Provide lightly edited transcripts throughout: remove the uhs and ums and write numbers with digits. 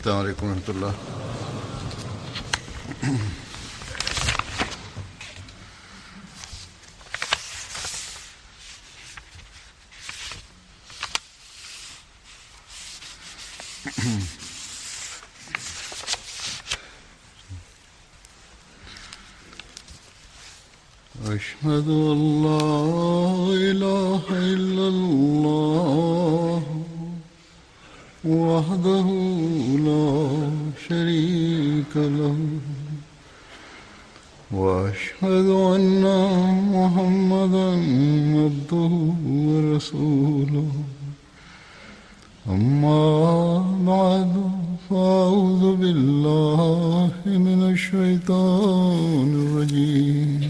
السلام عليكم ورحمة الله. أشهد أن لا إله إلا الله وحده لا شريك له وأشهد أن محمدا عبده ورسوله أما بعد فأعوذ بالله من الشيطان الرجيم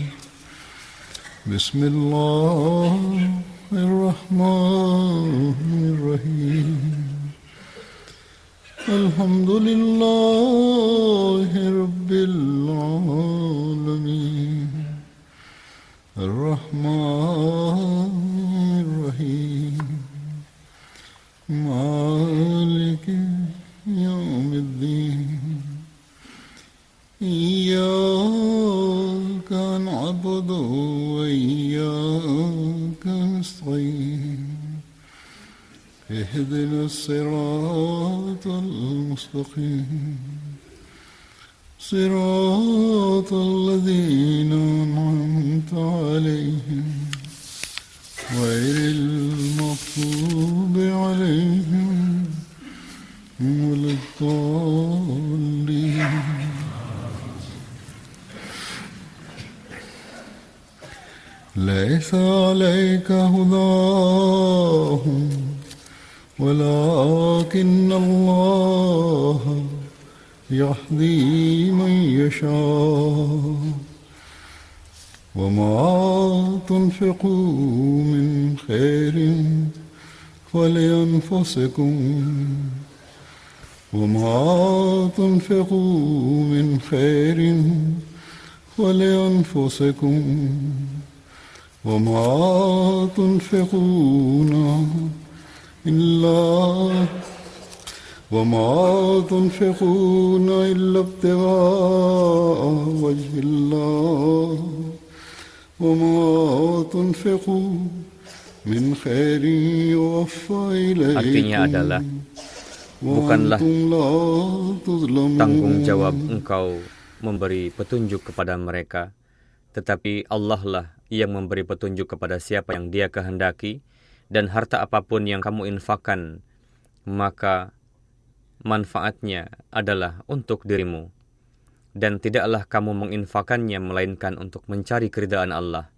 بسم الله الرحمن الرحيم الحمد لله رب العالمين الرحمن الرحيم مالك يوم الدين إياك نعبد وإياك نستعين اهدنا الصراط المستقيم صراط الذين أنعمت عليهم غير المغضوب عليهم ولا الضالين. ليس عليك هداهم ولكن الله يهدي من يشاء وما تنفقوا من خير فلأنفسكم وما تنفقوا من خير فلأنفسكم وما تنفقون إلا ابتغاء وجه الله وما تنفقوا من خير يوفى إليكم. Artinya adalah bukanlah tanggung jawab engkau memberi petunjuk kepada mereka, tetapi Allah lah yang memberi petunjuk kepada siapa yang Dia kehendaki, dan harta apapun yang kamu infakkan, maka manfaatnya adalah untuk dirimu. Dan tidaklah kamu menginfakannya melainkan untuk mencari keridaan Allah.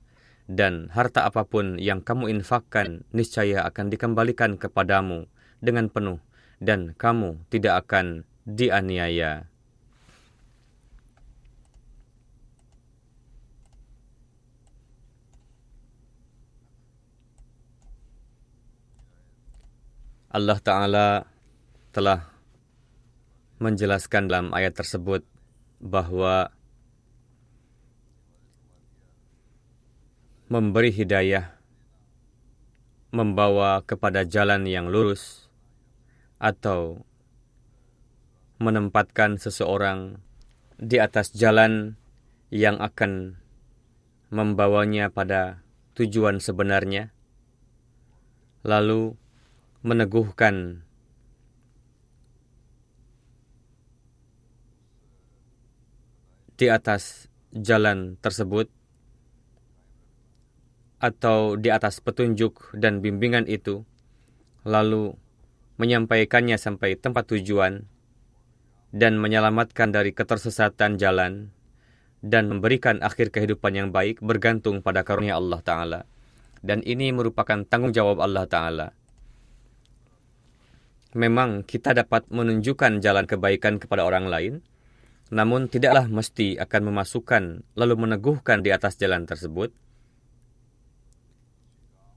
Dan harta apapun yang kamu infakkan niscaya akan dikembalikan kepadamu dengan penuh, dan kamu tidak akan dianiaya. Allah Ta'ala telah menjelaskan dalam ayat tersebut bahwa memberi hidayah, membawa kepada jalan yang lurus, atau menempatkan seseorang di atas jalan yang akan membawanya pada tujuan sebenarnya, lalu meneguhkan di atas jalan tersebut atau di atas petunjuk dan bimbingan itu, lalu menyampaikannya sampai tempat tujuan dan menyelamatkan dari ketersesatan jalan dan memberikan akhir kehidupan yang baik bergantung pada karunia Allah Ta'ala. Dan ini merupakan tanggung jawab Allah Ta'ala. Memang kita dapat menunjukkan jalan kebaikan kepada orang lain, namun tidaklah mesti akan memasukkan lalu meneguhkan di atas jalan tersebut.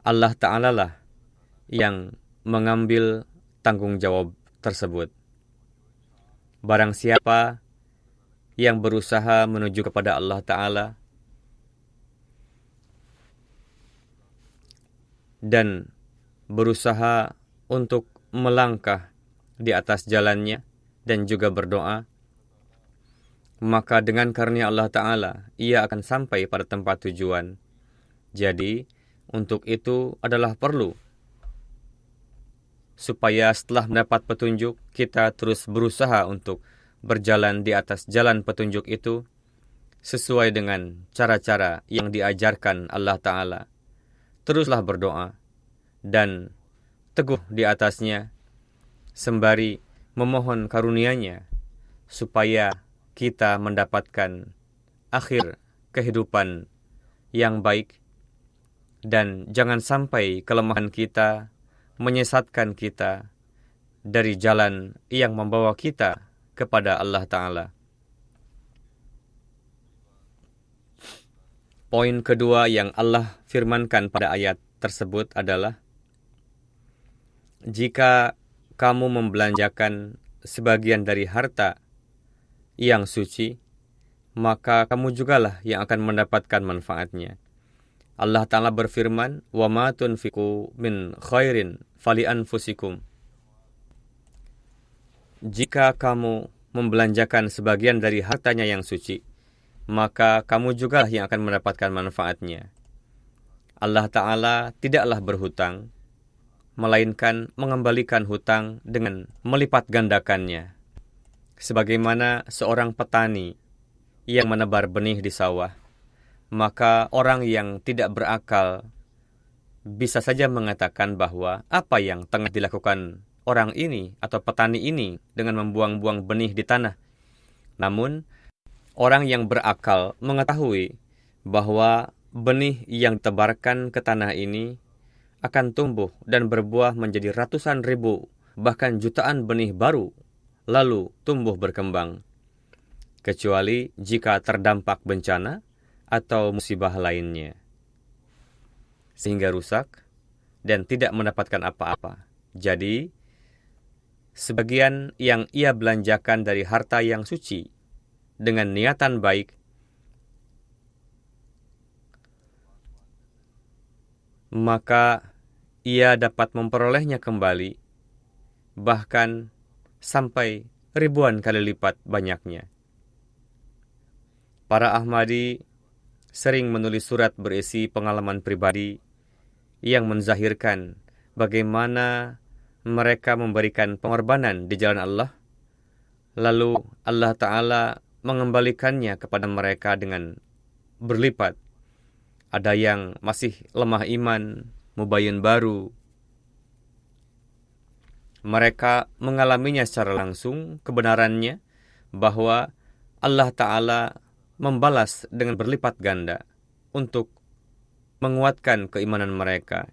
Allah Ta'ala lah yang mengambil tanggung jawab tersebut. Barang siapa yang berusaha menuju kepada Allah Ta'ala dan berusaha untuk melangkah di atas jalannya, dan juga berdoa, maka dengan karunia Allah Ta'ala, ia akan sampai pada tempat tujuan. Jadi, untuk itu adalah perlu supaya setelah mendapat petunjuk, kita terus berusaha untuk berjalan di atas jalan petunjuk itu sesuai dengan cara-cara yang diajarkan Allah Ta'ala. Teruslah berdoa dan teguh di atasnya, sembari memohon karunia-Nya supaya kita mendapatkan akhir kehidupan yang baik, dan jangan sampai kelemahan kita menyesatkan kita dari jalan yang membawa kita kepada Allah Ta'ala. Poin kedua yang Allah firmankan pada ayat tersebut adalah, jika kamu membelanjakan sebagian dari harta yang suci, maka kamu jugalah yang akan mendapatkan manfaatnya. Allah Ta'ala berfirman, وَمَا تُنْفِقُوا مِنْ خَيْرٍ فَلِأَنْفُسِكُمْ. Jika kamu membelanjakan sebagian dari hartanya yang suci, maka kamu jugalah yang akan mendapatkan manfaatnya. Allah Ta'ala tidaklah berhutang, melainkan mengembalikan hutang dengan melipat gandakannya. Sebagaimana seorang petani yang menebar benih di sawah, maka orang yang tidak berakal bisa saja mengatakan bahwa apa yang tengah dilakukan orang ini atau petani ini dengan membuang-buang benih di tanah. Namun, orang yang berakal mengetahui bahwa benih yang ditebarkan ke tanah ini akan tumbuh dan berbuah menjadi ratusan ribu, bahkan jutaan benih baru, lalu tumbuh berkembang. Kecuali jika terdampak bencana atau musibah lainnya, sehingga rusak dan tidak mendapatkan apa-apa. Jadi, sebagian yang ia belanjakan dari harta yang suci dengan niatan baik, maka ia dapat memperolehnya kembali, bahkan sampai ribuan kali lipat banyaknya. Para Ahmadi sering menulis surat berisi pengalaman pribadi yang menzahirkan bagaimana mereka memberikan pengorbanan di jalan Allah, lalu Allah Ta'ala mengembalikannya kepada mereka dengan berlipat. Ada yang masih lemah iman, mubayyin baru, mereka mengalaminya secara langsung kebenarannya bahwa Allah Ta'ala membalas dengan berlipat ganda untuk menguatkan keimanan mereka.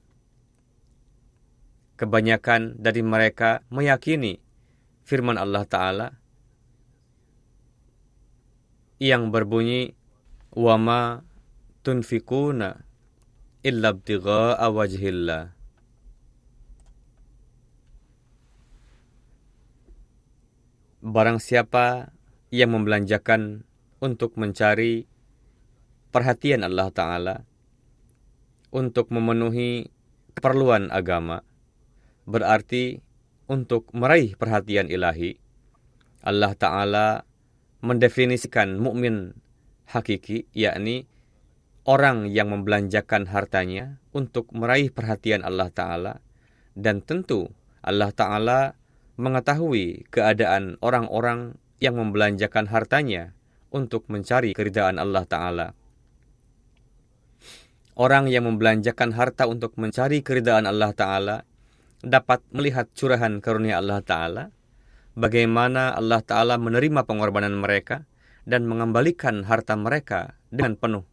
Kebanyakan dari mereka meyakini firman Allah Ta'ala yang berbunyi, وَمَا تُنْفِقُونَ إِلَّا ابْتِغَاءَ وَجْهِ اللَّهِ. Barang siapa yang membelanjakan untuk mencari perhatian Allah Ta'ala, untuk memenuhi keperluan agama, berarti untuk meraih perhatian ilahi, Allah Ta'ala mendefinisikan mukmin hakiki, yakni orang yang membelanjakan hartanya untuk meraih perhatian Allah Ta'ala. Dan tentu Allah Ta'ala mengetahui keadaan orang-orang yang membelanjakan hartanya untuk mencari keridaan Allah Ta'ala. Orang yang membelanjakan harta untuk mencari keridaan Allah Ta'ala dapat melihat curahan karunia Allah Ta'ala, bagaimana Allah Ta'ala menerima pengorbanan mereka dan mengembalikan harta mereka dengan penuh.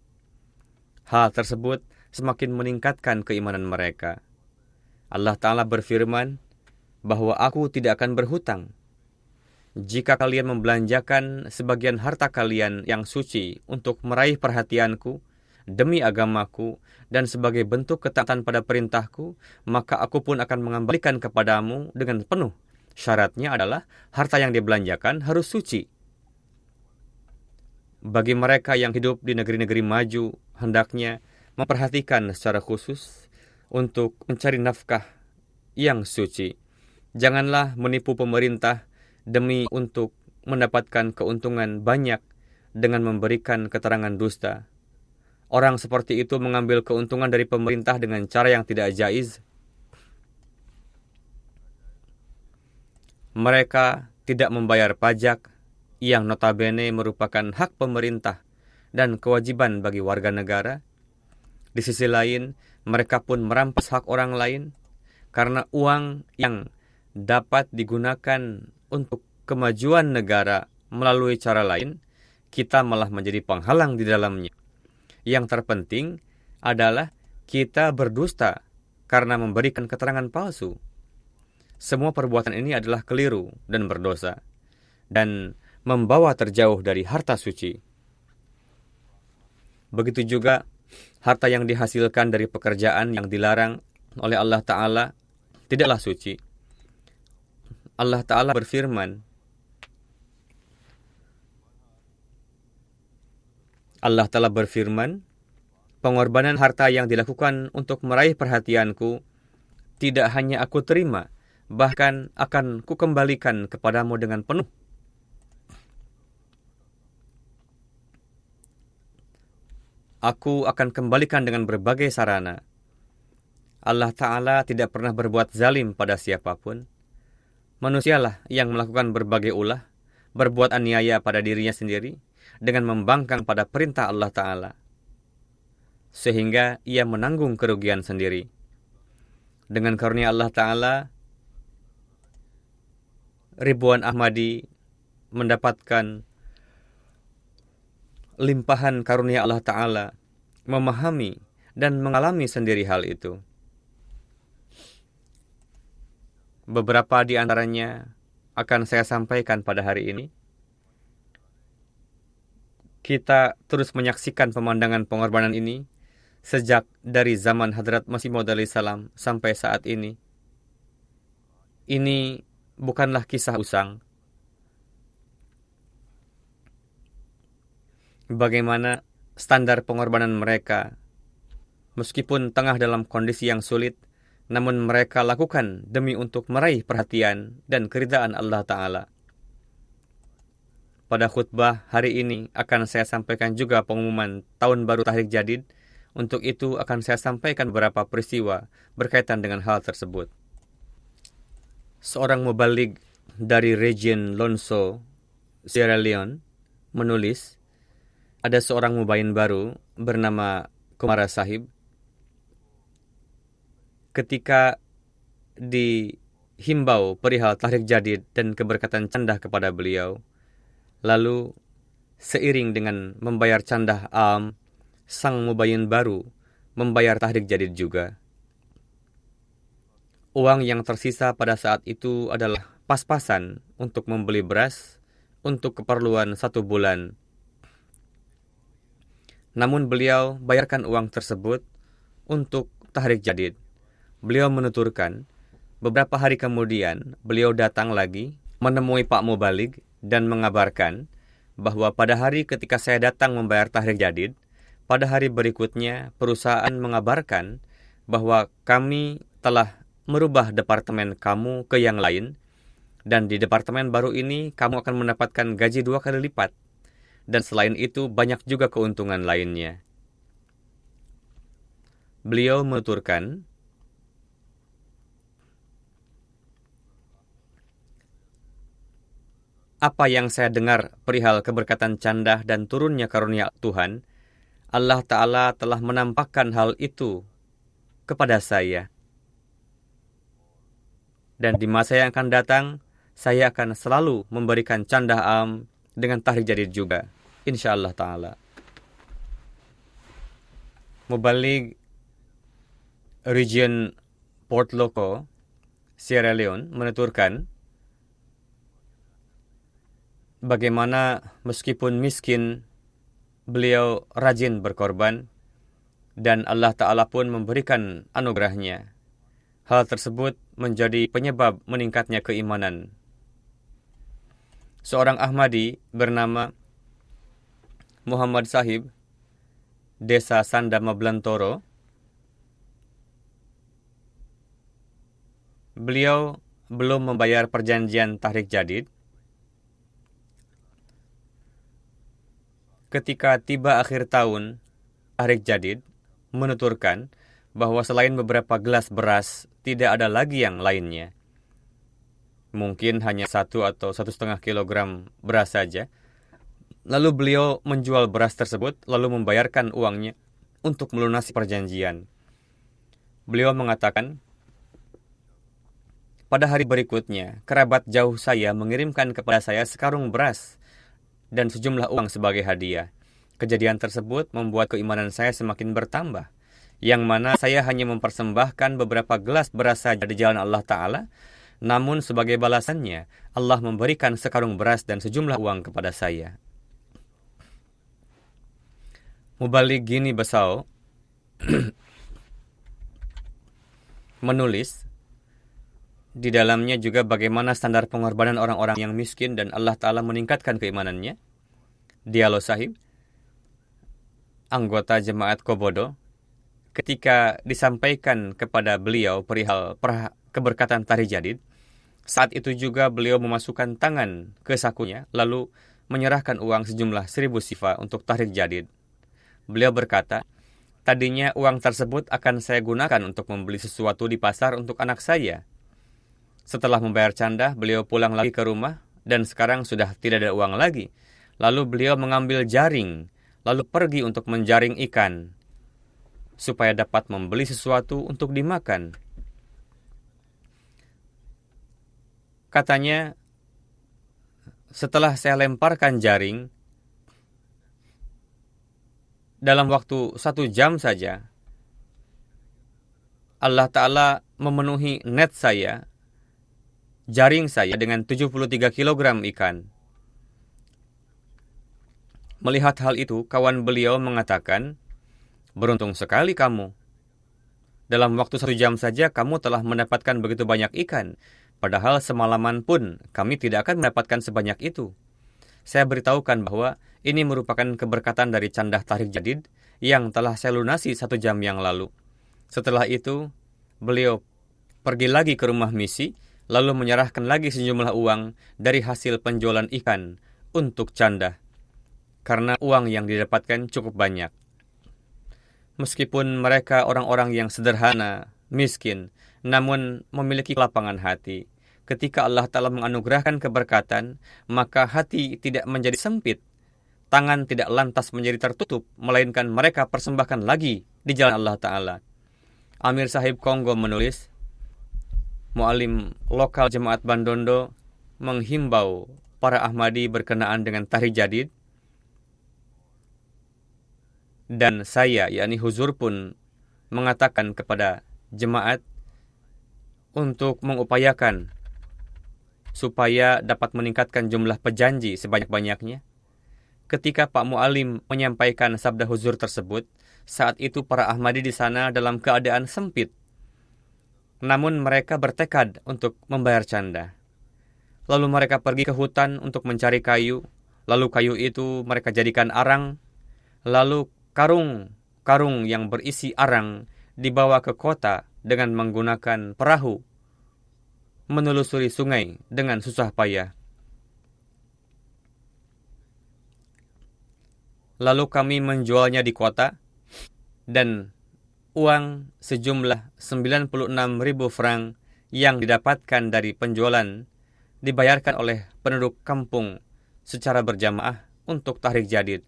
Hal tersebut semakin meningkatkan keimanan mereka. Allah Ta'ala berfirman bahwa aku tidak akan berhutang. Jika kalian membelanjakan sebagian harta kalian yang suci untuk meraih perhatianku demi agamaku dan sebagai bentuk ketaatan pada perintahku, maka aku pun akan mengembalikan kepadamu dengan penuh. Syaratnya adalah harta yang dibelanjakan harus suci. Bagi mereka yang hidup di negeri-negeri maju, hendaknya memperhatikan secara khusus untuk mencari nafkah yang suci. Janganlah menipu pemerintah demi untuk mendapatkan keuntungan banyak dengan memberikan keterangan dusta. Orang seperti itu mengambil keuntungan dari pemerintah dengan cara yang tidak jaiz. Mereka tidak membayar pajak yang notabene merupakan hak pemerintah dan kewajiban bagi warga negara. Di sisi lain, mereka pun merampas hak orang lain karena uang yang dapat digunakan untuk kemajuan negara melalui cara lain, kita malah menjadi penghalang di dalamnya. Yang terpenting adalah kita berdusta karena memberikan keterangan palsu. Semua perbuatan ini adalah keliru dan berdosa, dan membawa terjauh dari harta suci. Begitu juga harta yang dihasilkan dari pekerjaan yang dilarang oleh Allah Ta'ala tidaklah suci. Allah Ta'ala berfirman, pengorbanan harta yang dilakukan untuk meraih perhatianku tidak hanya aku terima, bahkan akan kukembalikan kepadamu dengan penuh. Aku akan kembalikan dengan berbagai sarana. Allah Ta'ala tidak pernah berbuat zalim pada siapapun. Manusialah yang melakukan berbagai ulah, berbuat aniaya pada dirinya sendiri, dengan membangkang pada perintah Allah Ta'ala, sehingga ia menanggung kerugian sendiri. Dengan karunia Allah Ta'ala, ribuan Ahmadi mendapatkan limpahan karunia Allah Ta'ala, memahami dan mengalami sendiri hal itu. Beberapa di antaranya akan saya sampaikan pada hari ini. Kita terus menyaksikan pemandangan pengorbanan ini sejak dari zaman Hadrat Masih Maud alaihi salam sampai saat ini. Ini bukanlah kisah usang. Bagaimana standar pengorbanan mereka, meskipun tengah dalam kondisi yang sulit, namun mereka lakukan demi untuk meraih perhatian dan keridaan Allah Ta'ala. Pada khutbah hari ini akan saya sampaikan juga pengumuman Tahun Baru Tahrik Jadid. Untuk itu akan saya sampaikan beberapa peristiwa berkaitan dengan hal tersebut. Seorang mubaligh dari region Lonso, Sierra Leone, menulis, ada seorang mubayin baru bernama Kumara Sahib. Ketika dihimbau perihal Tahrik Jadid dan keberkatan candah kepada beliau, lalu seiring dengan membayar candah am, sang mubayin baru membayar Tahrik Jadid juga. Uang yang tersisa pada saat itu adalah pas-pasan untuk membeli beras untuk keperluan 1 bulan. Namun beliau bayarkan uang tersebut untuk Tahrik Jadid. Beliau menuturkan, beberapa hari kemudian beliau datang lagi menemui Pak Mubaligh dan mengabarkan bahwa pada hari ketika saya datang membayar Tahrik Jadid, pada hari berikutnya perusahaan mengabarkan bahwa kami telah merubah departemen kamu ke yang lain, dan di departemen baru ini kamu akan mendapatkan gaji 2 kali lipat. Dan selain itu banyak juga keuntungan lainnya. Beliau menuturkan, apa yang saya dengar perihal keberkatan candah dan turunnya karunia Tuhan, Allah Ta'ala telah menampakkan hal itu kepada saya. Dan di masa yang akan datang, saya akan selalu memberikan candah am dengan Tahrik Jadid juga, insyaallah Ta'ala. Mubaligh region Port Loko, Sierra Leone menuturkan, bagaimana meskipun miskin, beliau rajin berkorban, dan Allah Ta'ala pun memberikan anugerahnya. Hal tersebut menjadi penyebab meningkatnya keimanan. Seorang Ahmadi bernama Muhammad Sahib, Desa Sandama Blantoro, beliau belum membayar perjanjian Tahrik Jadid, ketika tiba akhir tahun, Tahrik Jadid menuturkan bahwa selain beberapa gelas beras, tidak ada lagi yang lainnya. Mungkin hanya 1 atau 1,5 kilogram beras saja. Lalu beliau menjual beras tersebut, lalu membayarkan uangnya untuk melunasi perjanjian. Beliau mengatakan, pada hari berikutnya, kerabat jauh saya mengirimkan kepada saya sekarung beras dan sejumlah uang sebagai hadiah. Kejadian tersebut membuat keimanan saya semakin bertambah, yang mana saya hanya mempersembahkan beberapa gelas beras saja di jalan Allah Ta'ala, namun sebagai balasannya, Allah memberikan sekarung beras dan sejumlah uang kepada saya. Mubaligh Gini Basau menulis di dalamnya juga bagaimana standar pengorbanan orang-orang yang miskin dan Allah Ta'ala meningkatkan keimanannya. Dialog Sahib, anggota jemaat Kobodo, ketika disampaikan kepada beliau perihal keberkatan Tahrik Jadid, saat itu juga beliau memasukkan tangan ke sakunya, lalu menyerahkan uang sejumlah 1.000 sifa untuk Tahrik Jadid. Beliau berkata, tadinya uang tersebut akan saya gunakan untuk membeli sesuatu di pasar untuk anak saya. Setelah membayar canda, beliau pulang lagi ke rumah, dan sekarang sudah tidak ada uang lagi. Lalu beliau mengambil jaring, lalu pergi untuk menjaring ikan, supaya dapat membeli sesuatu untuk dimakan. Katanya, setelah saya lemparkan jaring, dalam waktu 1 jam saja, Allah Ta'ala memenuhi net saya, jaring saya dengan 73 kilogram ikan. Melihat hal itu, kawan beliau mengatakan, beruntung sekali kamu. Dalam waktu 1 jam saja, kamu telah mendapatkan begitu banyak ikan. Padahal semalaman pun kami tidak akan mendapatkan sebanyak itu. Saya beritahukan bahwa ini merupakan keberkatan dari candah Tahrik Jadid yang telah saya lunasi 1 jam yang lalu. Setelah itu, beliau pergi lagi ke rumah misi, lalu menyerahkan lagi sejumlah uang dari hasil penjualan ikan untuk candah, karena uang yang didapatkan cukup banyak. Meskipun mereka orang-orang yang sederhana, miskin, namun memiliki kelapangan hati. Ketika Allah Ta'ala menganugerahkan keberkatan, maka hati tidak menjadi sempit, tangan tidak lantas menjadi tertutup, melainkan mereka persembahkan lagi di jalan Allah Ta'ala. Amir Sahib Kongo menulis, mu'alim lokal jemaat Bandondo menghimbau para Ahmadi berkenaan dengan Tahrik Jadid, dan saya, yakni Huzur pun mengatakan kepada jemaat untuk mengupayakan supaya dapat meningkatkan jumlah pejanji sebanyak-banyaknya. Ketika Pak Mu'alim menyampaikan sabda Huzur tersebut, saat itu para Ahmadi di sana dalam keadaan sempit. Namun mereka bertekad untuk membayar canda. Lalu mereka pergi ke hutan untuk mencari kayu, lalu kayu itu mereka jadikan arang, lalu karung yang berisi arang dibawa ke kota dengan menggunakan perahu, menelusuri sungai dengan susah payah. Lalu kami menjualnya di kota, dan uang sejumlah 96.000 franc yang didapatkan dari penjualan dibayarkan oleh penduduk kampung secara berjamaah untuk Tahrik Jadid.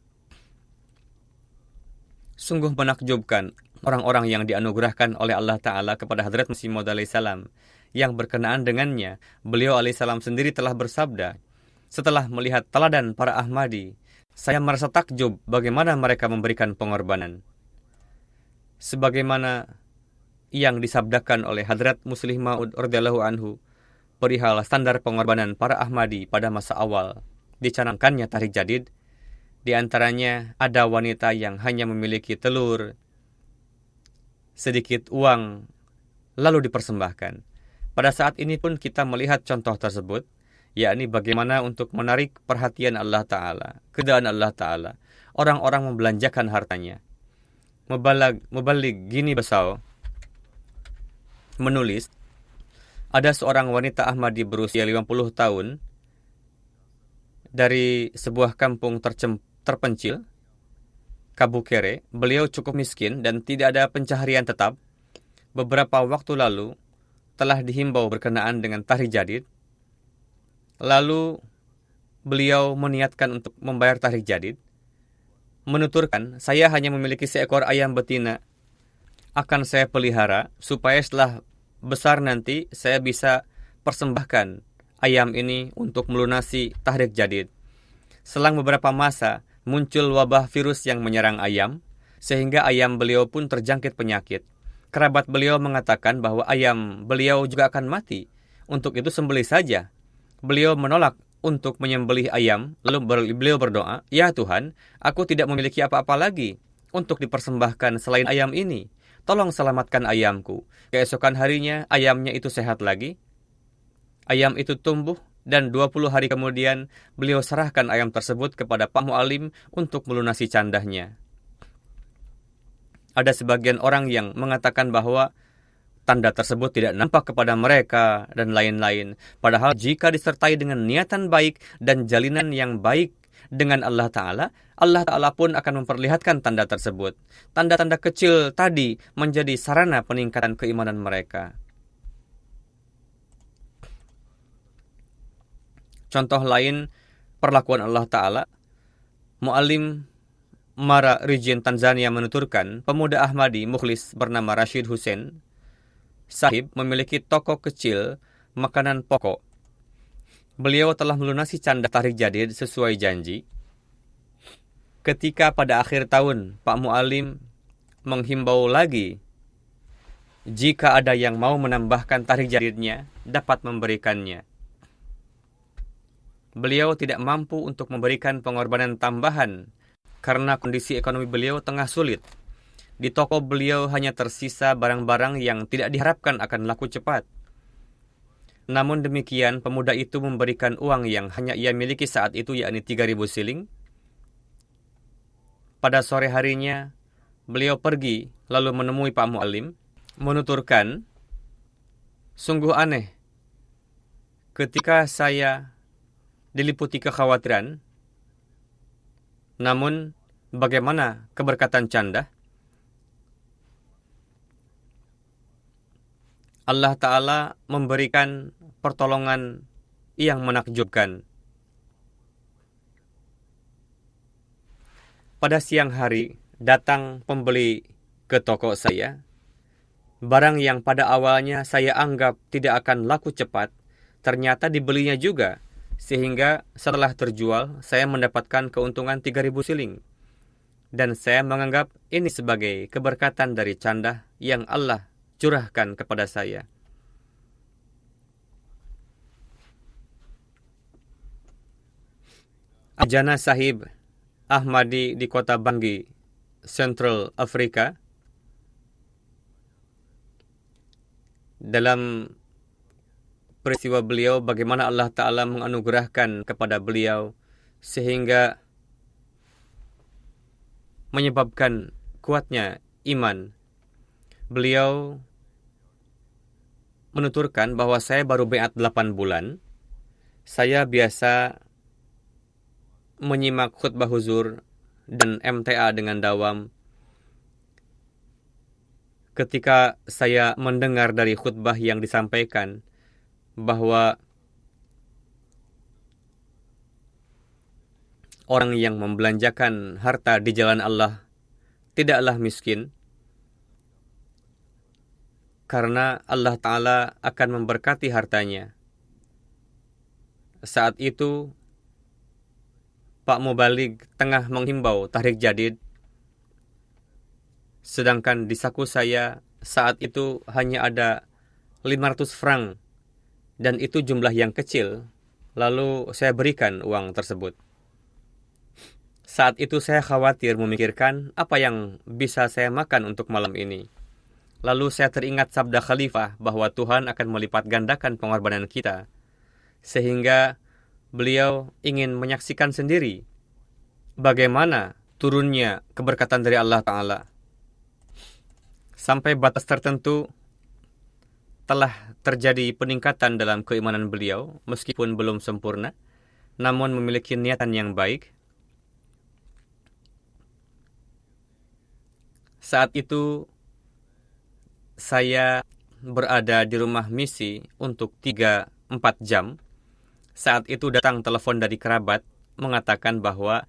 Sungguh menakjubkan orang-orang yang dianugerahkan oleh Allah Ta'ala kepada Hadrat Masih Maud alaihissalam. Yang berkenaan dengannya, beliau alaihissalam sendiri telah bersabda, setelah melihat teladan para Ahmadi, saya merasa takjub bagaimana mereka memberikan pengorbanan. Sebagaimana yang disabdakan oleh Hadrat Muslih Maud radhiyallahu anhu perihal standar pengorbanan para Ahmadi pada masa awal dicanangkannya Tahrik Jadid, di antaranya ada wanita yang hanya memiliki telur, sedikit uang, lalu dipersembahkan. Pada saat ini pun kita melihat contoh tersebut, yakni bagaimana untuk menarik perhatian Allah Ta'ala, keridaan Allah Ta'ala. Orang-orang membelanjakan hartanya. Mubaligh Gini Basau menulis, ada seorang wanita Ahmadi berusia 50 tahun dari sebuah kampung terpencil Kabukere, beliau cukup miskin dan tidak ada pencaharian tetap. Beberapa waktu lalu telah dihimbau berkenaan dengan tahrir jadid. Lalu beliau meniatkan untuk membayar tahrir jadid. Menuturkan, saya hanya memiliki seekor ayam betina. Akan saya pelihara supaya setelah besar nanti saya bisa persembahkan ayam ini untuk melunasi tahrir jadid. Selang beberapa masa, muncul wabah virus yang menyerang ayam, sehingga ayam beliau pun terjangkit penyakit. Kerabat beliau mengatakan bahwa ayam beliau juga akan mati. Untuk itu sembelih saja. Beliau menolak untuk menyembelih ayam, lalu beliau berdoa, "Ya Tuhan, aku tidak memiliki apa-apa lagi untuk dipersembahkan selain ayam ini. Tolong selamatkan ayamku." Keesokan harinya, ayamnya itu sehat lagi. Ayam itu tumbuh, dan 20 hari kemudian beliau serahkan ayam tersebut kepada Pak Mu'alim untuk melunasi candahnya. Ada sebagian orang yang mengatakan bahwa tanda tersebut tidak nampak kepada mereka dan lain-lain. Padahal jika disertai dengan niatan baik dan jalinan yang baik dengan Allah Ta'ala pun akan memperlihatkan tanda tersebut. Tanda-tanda kecil tadi menjadi sarana peningkatan keimanan mereka. Contoh lain, perlakuan Allah Ta'ala. Mu'alim Mara Region Tanzania menuturkan, pemuda Ahmadi mukhlis bernama Rashid Hussein Sahib memiliki toko kecil makanan pokok. Beliau telah melunasi canda tahrir jadid sesuai janji. Ketika pada akhir tahun, Pak Mu'alim menghimbau lagi, jika ada yang mau menambahkan tahrir jadidnya, dapat memberikannya. Beliau tidak mampu untuk memberikan pengorbanan tambahan karena kondisi ekonomi beliau tengah sulit. Di toko beliau hanya tersisa barang-barang yang tidak diharapkan akan laku cepat. Namun demikian, pemuda itu memberikan uang yang hanya ia miliki saat itu, yakni 3.000 siling. Pada sore harinya, beliau pergi lalu menemui Pak Mu'alim, menuturkan, "Sungguh aneh, ketika saya diliputi kekhawatiran, namun bagaimana keberkatan canda? Allah Ta'ala memberikan pertolongan yang menakjubkan." Pada siang hari, datang pembeli ke toko saya. Barang yang pada awalnya saya anggap tidak akan laku cepat, ternyata dibelinya juga. Sehingga setelah terjual, saya mendapatkan keuntungan 3.000 siling. Dan saya menganggap ini sebagai keberkatan dari canda yang Allah curahkan kepada saya. Ajana Sahib Ahmadi di kota Bangui, Central Afrika, dalam peristiwa beliau bagaimana Allah Ta'ala menganugerahkan kepada beliau sehingga menyebabkan kuatnya iman. Beliau menuturkan bahwa saya baru baiat 8 bulan. Saya biasa menyimak khutbah huzur dan MTA dengan dawam. Ketika saya mendengar dari khutbah yang disampaikan bahwa orang yang membelanjakan harta di jalan Allah tidaklah miskin, karena Allah Ta'ala akan memberkati hartanya. Saat itu Pak Mubalig tengah menghimbau tahrir jadid, sedangkan di saku saya saat itu hanya ada 500 franc, dan itu jumlah yang kecil. Lalu saya berikan uang tersebut. Saat itu saya khawatir memikirkan apa yang bisa saya makan untuk malam ini. Lalu saya teringat sabda khalifah bahwa Tuhan akan melipat gandakan pengorbanan kita. Sehingga beliau ingin menyaksikan sendiri bagaimana turunnya keberkatan dari Allah Ta'ala. Sampai batas tertentu telah terjadi peningkatan dalam keimanan beliau, meskipun belum sempurna, namun memiliki niatan yang baik. Saat itu saya berada di rumah misi untuk 3-4 jam. Saat itu datang telepon dari kerabat mengatakan bahwa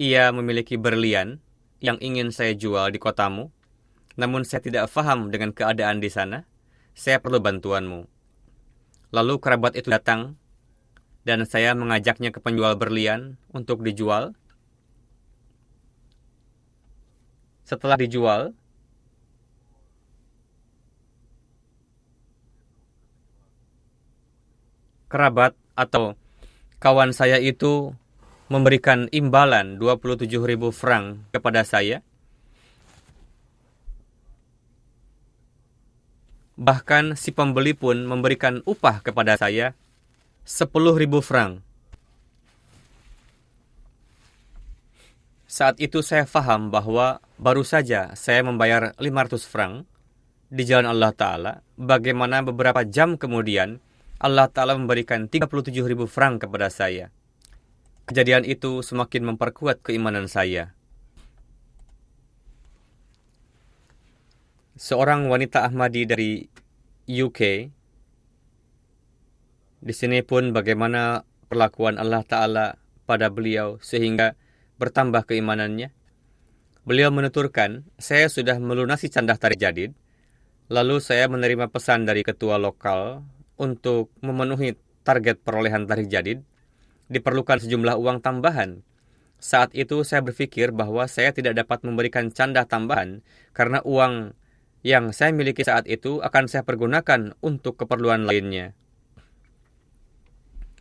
ia memiliki berlian yang ingin saya jual di kotamu. Namun saya tidak paham dengan keadaan di sana. Saya perlu bantuanmu. Lalu kerabat itu datang dan saya mengajaknya ke penjual berlian untuk dijual. Setelah dijual, kerabat atau kawan saya itu memberikan imbalan 27.000 franc kepada saya. Bahkan si pembeli pun memberikan upah kepada saya 10.000 franc. Saat itu saya faham bahwa baru saja saya membayar 500 franc di jalan Allah Ta'ala. Bagaimana beberapa jam kemudian Allah Ta'ala memberikan 37.000 franc kepada saya. Kejadian itu semakin memperkuat keimanan saya. Seorang wanita Ahmadi dari UK. Di sini pun bagaimana perlakuan Allah Ta'ala pada beliau sehingga bertambah keimanannya. Beliau menuturkan, saya sudah melunasi candah tarik jadid, lalu saya menerima pesan dari ketua lokal untuk memenuhi target perolehan tarik jadid, diperlukan sejumlah uang tambahan. Saat itu saya berpikir bahwa saya tidak dapat memberikan candah tambahan karena uang yang saya miliki saat itu akan saya pergunakan untuk keperluan lainnya.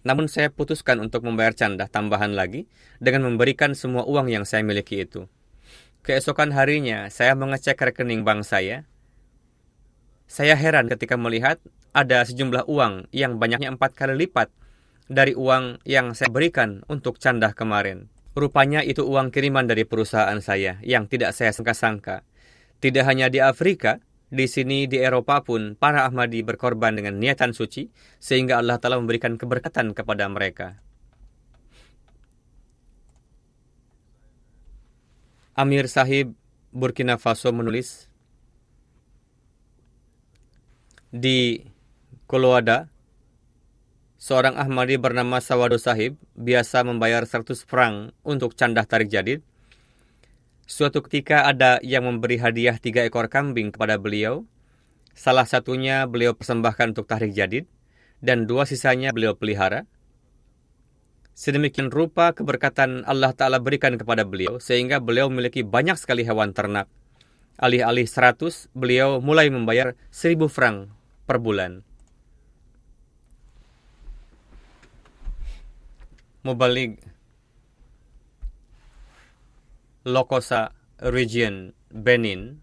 Namun saya putuskan untuk membayar candah tambahan lagi dengan memberikan semua uang yang saya miliki itu. Keesokan harinya, saya mengecek rekening bank saya. Saya heran ketika melihat ada sejumlah uang yang banyaknya 4 kali lipat dari uang yang saya berikan untuk candah kemarin. Rupanya itu uang kiriman dari perusahaan saya yang tidak saya sangka-sangka. Tidak hanya di Afrika, di sini di Eropa pun para Ahmadi berkorban dengan niatan suci sehingga Allah Ta'ala memberikan keberkatan kepada mereka. Amir Sahib Burkina Faso menulis, di Koloada, seorang Ahmadi bernama Sawado Sahib biasa membayar 100 franc untuk candah tarik jadid. Suatu ketika ada yang memberi hadiah 3 ekor kambing kepada beliau. Salah satunya beliau persembahkan untuk tarik jadid, dan 2 sisanya beliau pelihara. Sedemikian rupa keberkatan Allah Ta'ala berikan kepada beliau, sehingga beliau memiliki banyak sekali hewan ternak. Alih-alih 100, beliau mulai membayar 1.000 franc per bulan. Mubalig Lokosa Region Benin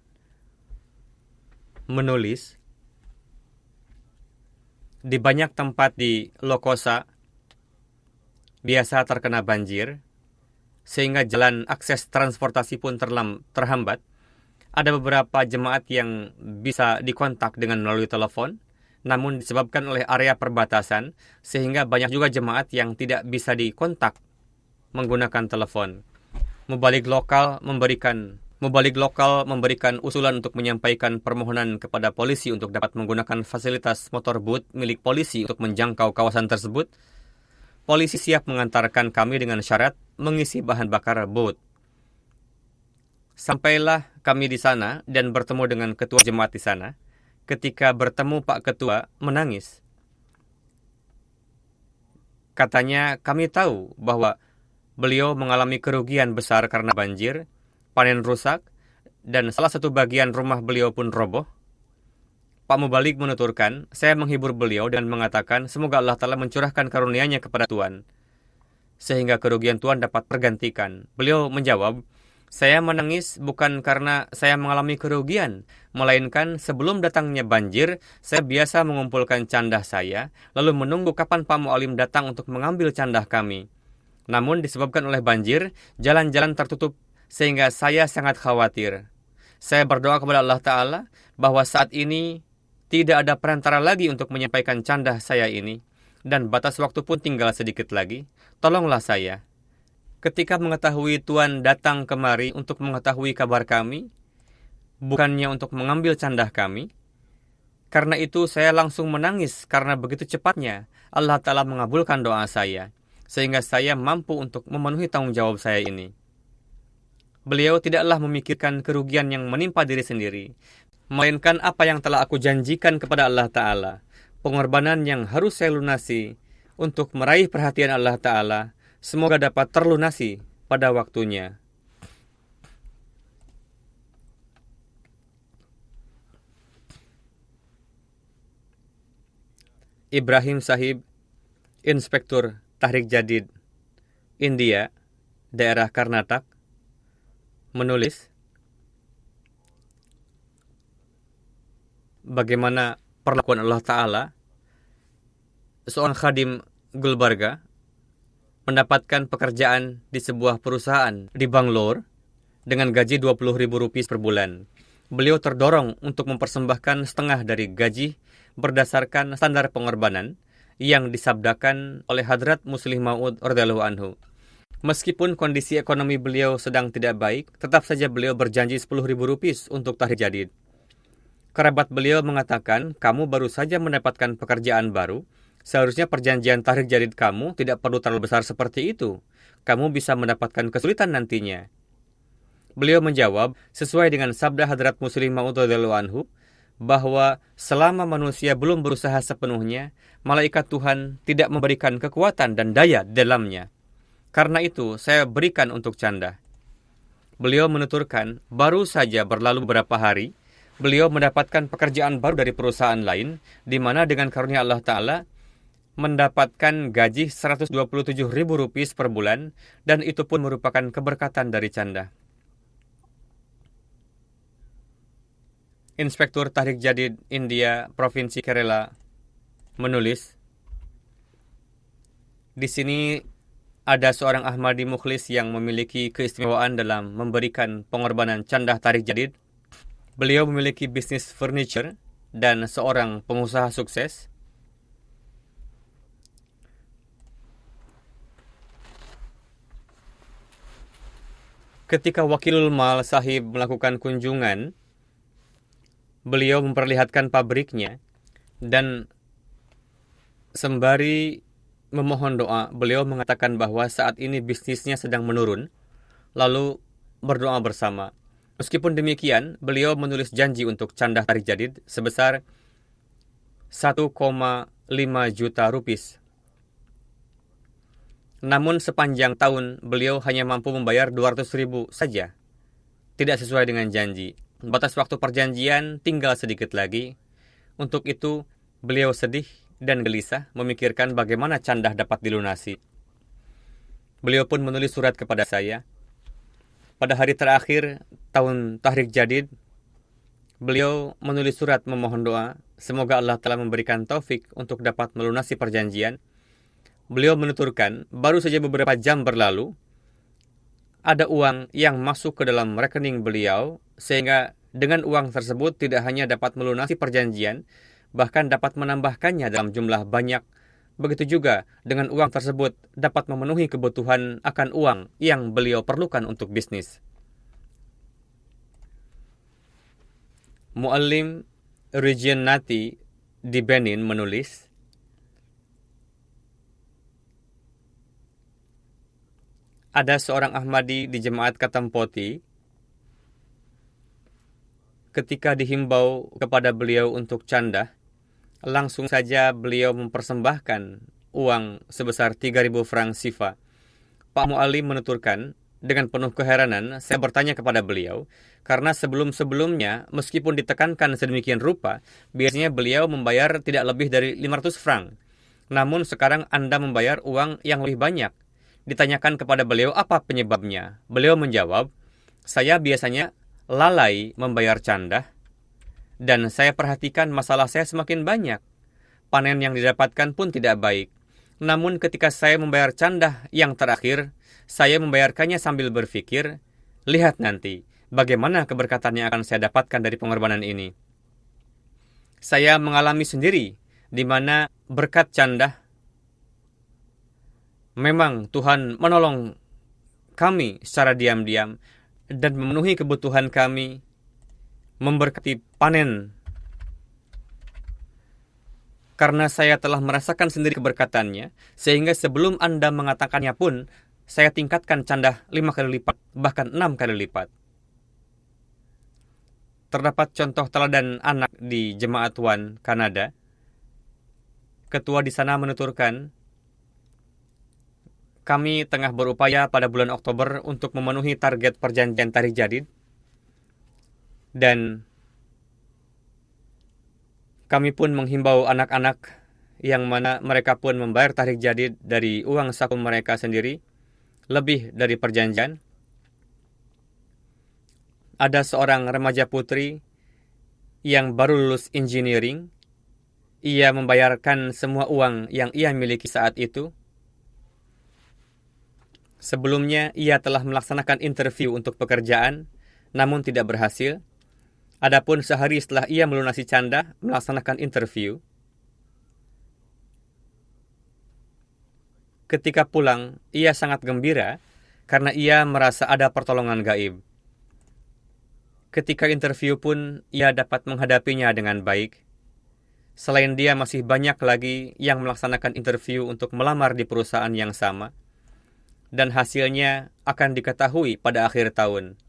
menulis, di banyak tempat di Lokosa biasa terkena banjir, sehingga jalan akses transportasi pun terhambat. Ada beberapa jemaat yang bisa dikontak dengan melalui telepon, namun disebabkan oleh area perbatasan, sehingga banyak juga jemaat yang tidak bisa dikontak menggunakan telepon. Mubalig lokal memberikan usulan untuk menyampaikan permohonan kepada polisi untuk dapat menggunakan fasilitas motor boot milik polisi untuk menjangkau kawasan tersebut. Polisi siap mengantarkan kami dengan syarat mengisi bahan bakar boot. Sampailah kami di sana dan bertemu dengan ketua jemaat di sana. Ketika bertemu Pak Ketua, menangis. Katanya, kami tahu bahwa beliau mengalami kerugian besar karena banjir, panen rusak, dan salah satu bagian rumah beliau pun roboh. Pak Mubalig menuturkan, saya menghibur beliau dan mengatakan, semoga Allah Ta'ala mencurahkan karunia-Nya kepada Tuhan, sehingga kerugian Tuhan dapat tergantikan. Beliau menjawab, saya menangis bukan karena saya mengalami kerugian, melainkan sebelum datangnya banjir, saya biasa mengumpulkan candah saya, lalu menunggu kapan Pak Mu'alim datang untuk mengambil candah kami. Namun disebabkan oleh banjir, jalan-jalan tertutup sehingga saya sangat khawatir. Saya berdoa kepada Allah Ta'ala bahwa saat ini tidak ada perantara lagi untuk menyampaikan candah saya ini, dan batas waktu pun tinggal sedikit lagi. Tolonglah saya. Ketika mengetahui Tuan datang kemari untuk mengetahui kabar kami, bukannya untuk mengambil candah kami. Karena itu saya langsung menangis karena begitu cepatnya Allah Ta'ala mengabulkan doa saya, sehingga saya mampu untuk memenuhi tanggung jawab saya ini. Beliau tidaklah memikirkan kerugian yang menimpa diri sendiri, melainkan apa yang telah aku janjikan kepada Allah Ta'ala, pengorbanan yang harus saya lunasi untuk meraih perhatian Allah Ta'ala, semoga dapat terlunasi pada waktunya. Ibrahim Sahib, Inspektur Tahrik Jadid, India, daerah Karnataka, menulis, bagaimana perlakuan Allah Ta'ala. Seorang khadim Gulbarga mendapatkan pekerjaan di sebuah perusahaan di Bangalore dengan gaji Rp20.000 per bulan. Beliau terdorong untuk mempersembahkan setengah dari gaji berdasarkan standar pengorbanan yang disabdakan oleh Hadrat Muslih Maud radhiyallahu anhu. Meskipun kondisi ekonomi beliau sedang tidak baik, tetap saja beliau berjanji Rp10.000 untuk tahrik jadid. Kerabat beliau mengatakan, kamu baru saja mendapatkan pekerjaan baru, seharusnya perjanjian tahrik jadid kamu tidak perlu terlalu besar seperti itu. Kamu bisa mendapatkan kesulitan nantinya. Beliau menjawab, sesuai dengan sabda Hadrat Muslih Maud radhiyallahu anhu, bahwa selama manusia belum berusaha sepenuhnya, malaikat Tuhan tidak memberikan kekuatan dan daya di dalamnya. Karena itu, saya berikan untuk canda. Beliau menuturkan, baru saja berlalu beberapa hari, beliau mendapatkan pekerjaan baru dari perusahaan lain, di mana dengan karunia Allah Ta'ala, mendapatkan gaji Rp127.000 per bulan, dan itu pun merupakan keberkatan dari canda. Inspektur Tahrik Jadid India, Provinsi Kerala, menulis, di sini ada seorang Ahmadi Mukhlis yang memiliki keistimewaan dalam memberikan pengorbanan candah tahrik jadid. Beliau memiliki bisnis furniture dan seorang pengusaha sukses. Ketika Wakilul Mal Sahib melakukan kunjungan, beliau memperlihatkan pabriknya dan sembari memohon doa, beliau mengatakan bahwa saat ini bisnisnya sedang menurun, lalu berdoa bersama. Meskipun demikian, beliau menulis janji untuk candah tahrik jadid sebesar 1,5 juta rupiah. Namun sepanjang tahun, beliau hanya mampu membayar 200.000 saja. Tidak sesuai dengan janji. Batas waktu perjanjian tinggal sedikit lagi. Untuk itu, beliau sedih dan gelisah memikirkan bagaimana candah dapat dilunasi. Beliau pun menulis surat kepada saya. Pada hari terakhir tahun tahrik jadid, beliau menulis surat memohon doa. Semoga Allah telah memberikan taufik untuk dapat melunasi perjanjian. Beliau menuturkan, baru saja beberapa jam berlalu, ada uang yang masuk ke dalam rekening beliau, sehingga dengan uang tersebut tidak hanya dapat melunasi perjanjian, bahkan dapat menambahkannya dalam jumlah banyak. Begitu juga dengan uang tersebut dapat memenuhi kebutuhan akan uang yang beliau perlukan untuk bisnis. Muallim Region Nati di Benin menulis, ada seorang Ahmadi di Jemaat Katampoti, ketika dihimbau kepada beliau untuk candah, langsung saja beliau mempersembahkan uang sebesar 3.000 franc sifa. Pak Mu'alim menuturkan, dengan penuh keheranan, saya bertanya kepada beliau, karena sebelum-sebelumnya, meskipun ditekankan sedemikian rupa, biasanya beliau membayar tidak lebih dari 500 franc. Namun sekarang Anda membayar uang yang lebih banyak. Ditanyakan kepada beliau apa penyebabnya. Beliau menjawab, saya biasanya lalai membayar candah, dan saya perhatikan masalah saya semakin banyak. Panen yang didapatkan pun tidak baik. Namun ketika saya membayar candah yang terakhir, saya membayarkannya sambil berpikir, lihat nanti, bagaimana keberkatan yang akan saya dapatkan dari pengorbanan ini. Saya mengalami sendiri, di mana berkat candah, memang Tuhan menolong kami secara diam-diam dan memenuhi kebutuhan kami memberkati panen, karena saya telah merasakan sendiri keberkatannya, sehingga sebelum Anda mengatakannya pun, saya tingkatkan canda 5 kali lipat, bahkan 6 kali lipat. Terdapat contoh teladan anak di Jemaat One, Kanada. Ketua di sana menuturkan, kami tengah berupaya pada bulan Oktober untuk memenuhi target perjanjian Tarikh Jadid, dan kami pun menghimbau anak-anak yang mana mereka pun membayar Tarikh Jadid dari uang saku mereka sendiri, lebih dari perjanjian. Ada seorang remaja putri yang baru lulus engineering. Ia membayarkan semua uang yang ia miliki saat itu. Sebelumnya, ia telah melaksanakan interview untuk pekerjaan, namun tidak berhasil. Adapun sehari setelah ia melunasi canda, melaksanakan interview. Ketika pulang, ia sangat gembira karena ia merasa ada pertolongan gaib. Ketika interview pun, ia dapat menghadapinya dengan baik. Selain dia, masih banyak lagi yang melaksanakan interview untuk melamar di perusahaan yang sama. Dan hasilnya akan diketahui pada akhir tahun.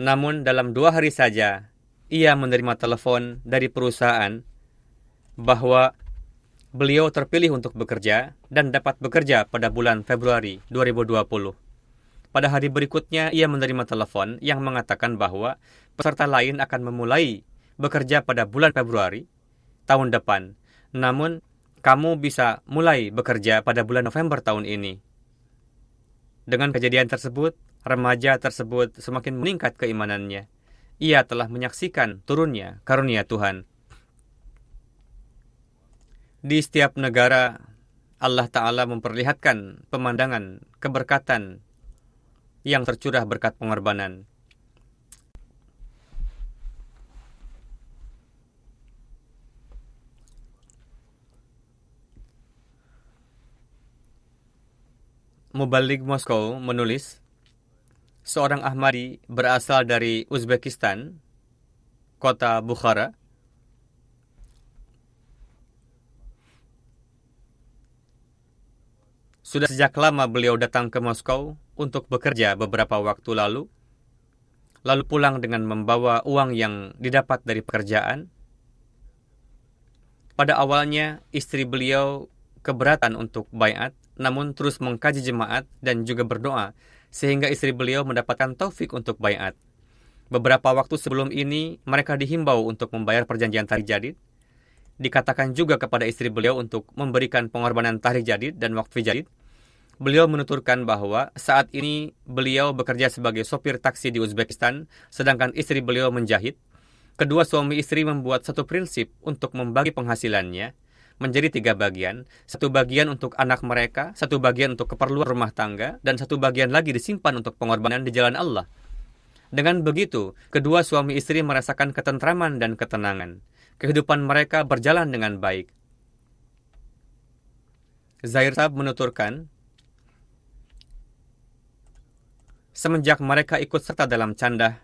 Namun dalam 2 hari saja, ia menerima telepon dari perusahaan bahwa beliau terpilih untuk bekerja dan dapat bekerja pada bulan Februari 2020. Pada hari berikutnya, ia menerima telepon yang mengatakan bahwa peserta lain akan memulai bekerja pada bulan Februari tahun depan. Namun, kamu bisa mulai bekerja pada bulan November tahun ini. Dengan kejadian tersebut, remaja tersebut semakin meningkat keimanannya. Ia telah menyaksikan turunnya karunia Tuhan. Di setiap negara, Allah Ta'ala memperlihatkan pemandangan keberkatan yang tercurah berkat pengorbanan. Muballigh Moskow menulis, seorang Ahmadi berasal dari Uzbekistan, kota Bukhara, sudah sejak lama beliau datang ke Moskow untuk bekerja beberapa waktu lalu pulang dengan membawa uang yang didapat dari pekerjaan. Pada awalnya, istri beliau keberatan untuk baiat, namun terus mengkaji jemaat dan juga berdoa, sehingga istri beliau mendapatkan taufik untuk baiat. Beberapa waktu sebelum ini, mereka dihimbau untuk membayar perjanjian Tarikh Jadid. Dikatakan juga kepada istri beliau untuk memberikan pengorbanan Tarikh Jadid dan Waqf Jadid. Beliau menuturkan bahwa saat ini beliau bekerja sebagai sopir taksi di Uzbekistan, sedangkan istri beliau menjahit. Kedua suami istri membuat satu prinsip untuk membagi penghasilannya menjadi 3 bagian. 1 bagian untuk anak mereka, 1 bagian untuk keperluan rumah tangga, dan 1 bagian lagi disimpan untuk pengorbanan di jalan Allah. Dengan begitu, kedua suami istri merasakan ketentraman dan ketenangan. Kehidupan mereka berjalan dengan baik. Zahir Saab menuturkan, semenjak mereka ikut serta dalam canda,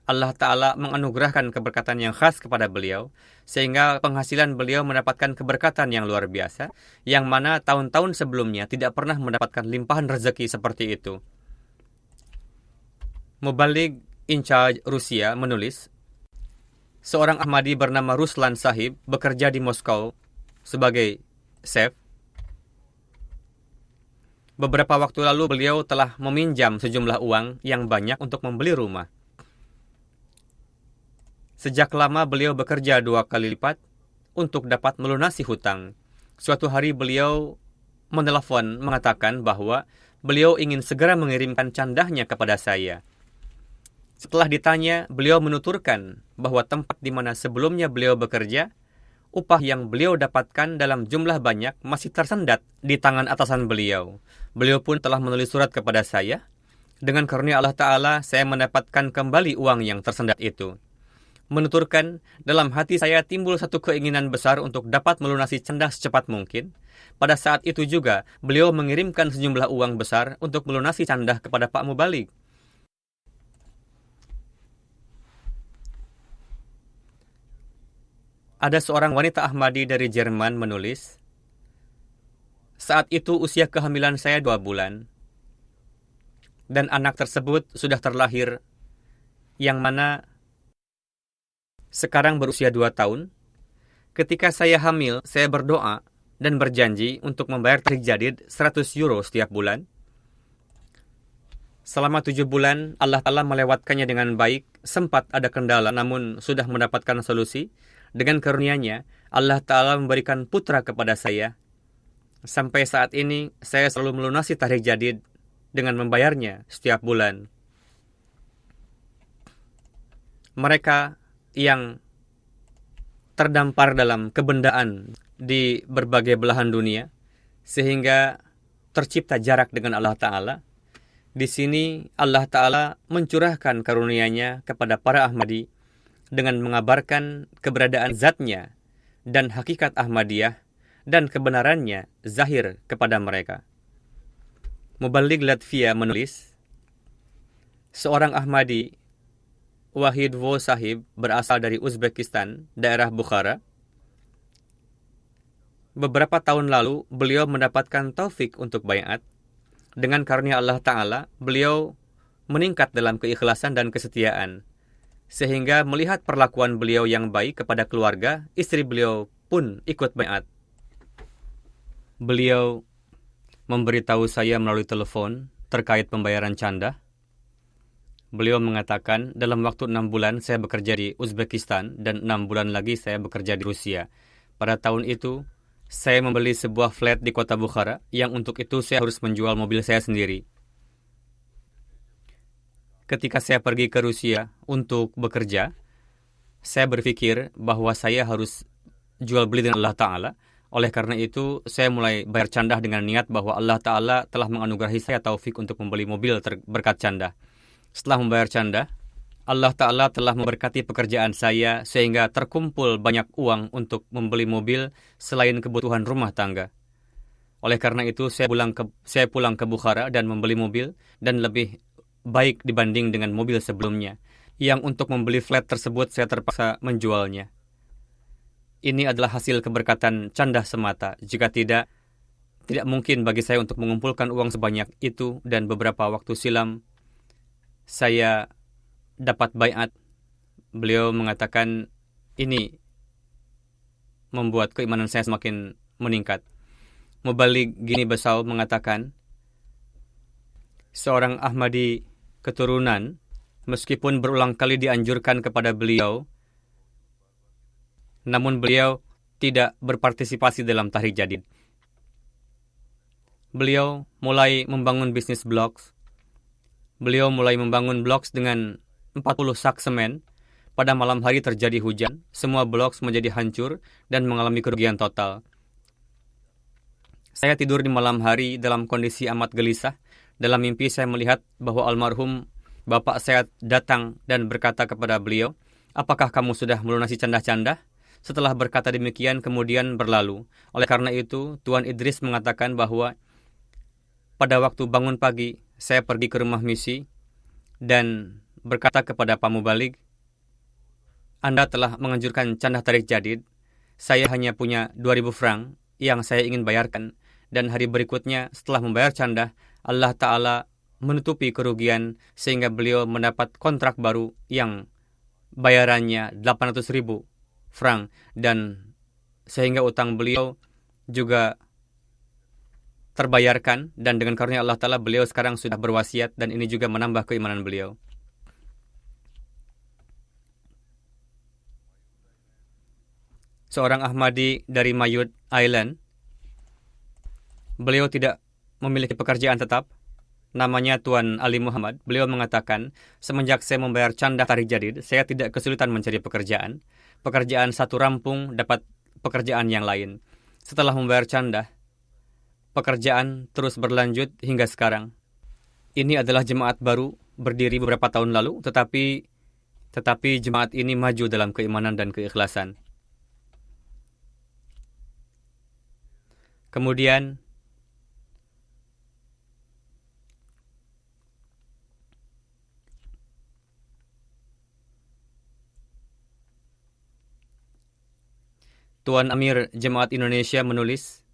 Allah Ta'ala menganugerahkan keberkatan yang khas kepada beliau, sehingga penghasilan beliau mendapatkan keberkatan yang luar biasa, yang mana tahun-tahun sebelumnya tidak pernah mendapatkan limpahan rezeki seperti itu. Muballigh in charge Rusia menulis, seorang Ahmadi bernama Ruslan Sahib bekerja di Moskow sebagai chef. Beberapa waktu lalu beliau telah meminjam sejumlah uang yang banyak untuk membeli rumah. Sejak lama beliau bekerja 2 kali lipat untuk dapat melunasi hutang. Suatu hari beliau menelepon mengatakan bahwa beliau ingin segera mengirimkan candahnya kepada saya. Setelah ditanya, beliau menuturkan bahwa tempat di mana sebelumnya beliau bekerja, upah yang beliau dapatkan dalam jumlah banyak masih tersendat di tangan atasan beliau. Beliau pun telah menulis surat kepada saya. Dengan karunia Allah Ta'ala, saya mendapatkan kembali uang yang tersendat itu. Menuturkan, dalam hati saya timbul satu keinginan besar untuk dapat melunasi canda secepat mungkin. Pada saat itu juga, beliau mengirimkan sejumlah uang besar untuk melunasi canda kepada Pak Muballigh. ada seorang wanita Ahmadi dari Jerman menulis, saat itu usia kehamilan saya 2 bulan, dan anak tersebut sudah terlahir, yang mana sekarang berusia 2 tahun. Ketika saya hamil, saya berdoa dan berjanji untuk membayar tarik jadid 100 euro setiap bulan. Selama 7 bulan, Allah Ta'ala melewatkannya dengan baik. Sempat ada kendala, namun sudah mendapatkan solusi. Dengan karunia-Nya, Allah Ta'ala memberikan putra kepada saya. Sampai saat ini, saya selalu melunasi tarik jadid dengan membayarnya setiap bulan. Mereka yang terdampar dalam kebendaan di berbagai belahan dunia, sehingga tercipta jarak dengan Allah Ta'ala. Di sini Allah Ta'ala mencurahkan karunia-Nya kepada para Ahmadi dengan mengabarkan keberadaan zatnya dan hakikat Ahmadiyah dan kebenarannya zahir kepada mereka. Muballigh Latvia menulis, seorang Ahmadi, Wahid Wo Sahib, berasal dari Uzbekistan, daerah Bukhara. Beberapa tahun lalu, beliau mendapatkan taufik untuk baiat. Dengan karunia Allah Ta'ala, beliau meningkat dalam keikhlasan dan kesetiaan. Sehingga melihat perlakuan beliau yang baik kepada keluarga, istri beliau pun ikut baiat. Beliau memberitahu saya melalui telepon terkait pembayaran canda. Beliau mengatakan, dalam waktu 6 bulan saya bekerja di Uzbekistan dan 6 bulan lagi saya bekerja di Rusia. Pada tahun itu, saya membeli sebuah flat di kota Bukhara, yang untuk itu saya harus menjual mobil saya sendiri. Ketika saya pergi ke Rusia untuk bekerja, saya berpikir bahwa saya harus jual beli dengan Allah Ta'ala. Oleh karena itu, saya mulai bayar candah dengan niat bahwa Allah Ta'ala telah menganugerahi saya taufik untuk membeli mobil berkat candah. Setelah membayar candah, Allah Ta'ala telah memberkati pekerjaan saya sehingga terkumpul banyak uang untuk membeli mobil selain kebutuhan rumah tangga. Oleh karena itu, saya pulang ke Bukhara dan membeli mobil dan lebih baik dibanding dengan mobil sebelumnya, yang untuk membeli flat tersebut saya terpaksa menjualnya. Ini adalah hasil keberkatan candah semata. Jika tidak mungkin bagi saya untuk mengumpulkan uang sebanyak itu, dan beberapa waktu silam saya dapat baiat. Beliau mengatakan ini membuat keimanan saya semakin meningkat. Muballigh Guinea-Bissau mengatakan, seorang Ahmadi keturunan, meskipun berulang kali dianjurkan kepada beliau, namun beliau tidak berpartisipasi dalam tahrik jadid. Beliau mulai membangun bisnis blogs. Beliau mulai membangun blogs dengan 40 sak semen. Pada malam hari terjadi hujan, semua bloks menjadi hancur dan mengalami kerugian total. Saya tidur di malam hari dalam kondisi amat gelisah. Dalam mimpi saya melihat bahwa almarhum bapak saya datang dan berkata kepada beliau, apakah kamu sudah melunasi candah-candah? Setelah berkata demikian, kemudian berlalu. Oleh karena itu, Tuan Idris mengatakan bahwa pada waktu bangun pagi, saya pergi ke rumah misi dan berkata kepada Pak Muballigh, Anda telah menganjurkan candah tarik jadid. Saya hanya punya 2.000 franc yang saya ingin bayarkan. Dan hari berikutnya setelah membayar candah, Allah Ta'ala menutupi kerugian sehingga beliau mendapat kontrak baru yang bayarannya 800.000 franc. Dan sehingga utang beliau juga terbayarkan. Dan dengan karunia Allah Ta'ala beliau sekarang sudah berwasiat, dan ini juga menambah keimanan beliau. Seorang Ahmadi dari Mayotte Island. Beliau tidak memiliki pekerjaan tetap. Namanya Tuan Ali Muhammad. Beliau mengatakan, semenjak saya membayar candah tarik jadid, saya tidak kesulitan mencari pekerjaan. Pekerjaan satu rampung dapat pekerjaan yang lain. Setelah membayar candah, pekerjaan terus berlanjut hingga sekarang. Ini adalah jemaat baru, berdiri beberapa tahun lalu, tetapi jemaat ini maju dalam keimanan dan keikhlasan. Kemudian Tuan Amir Jemaat Indonesia menulis,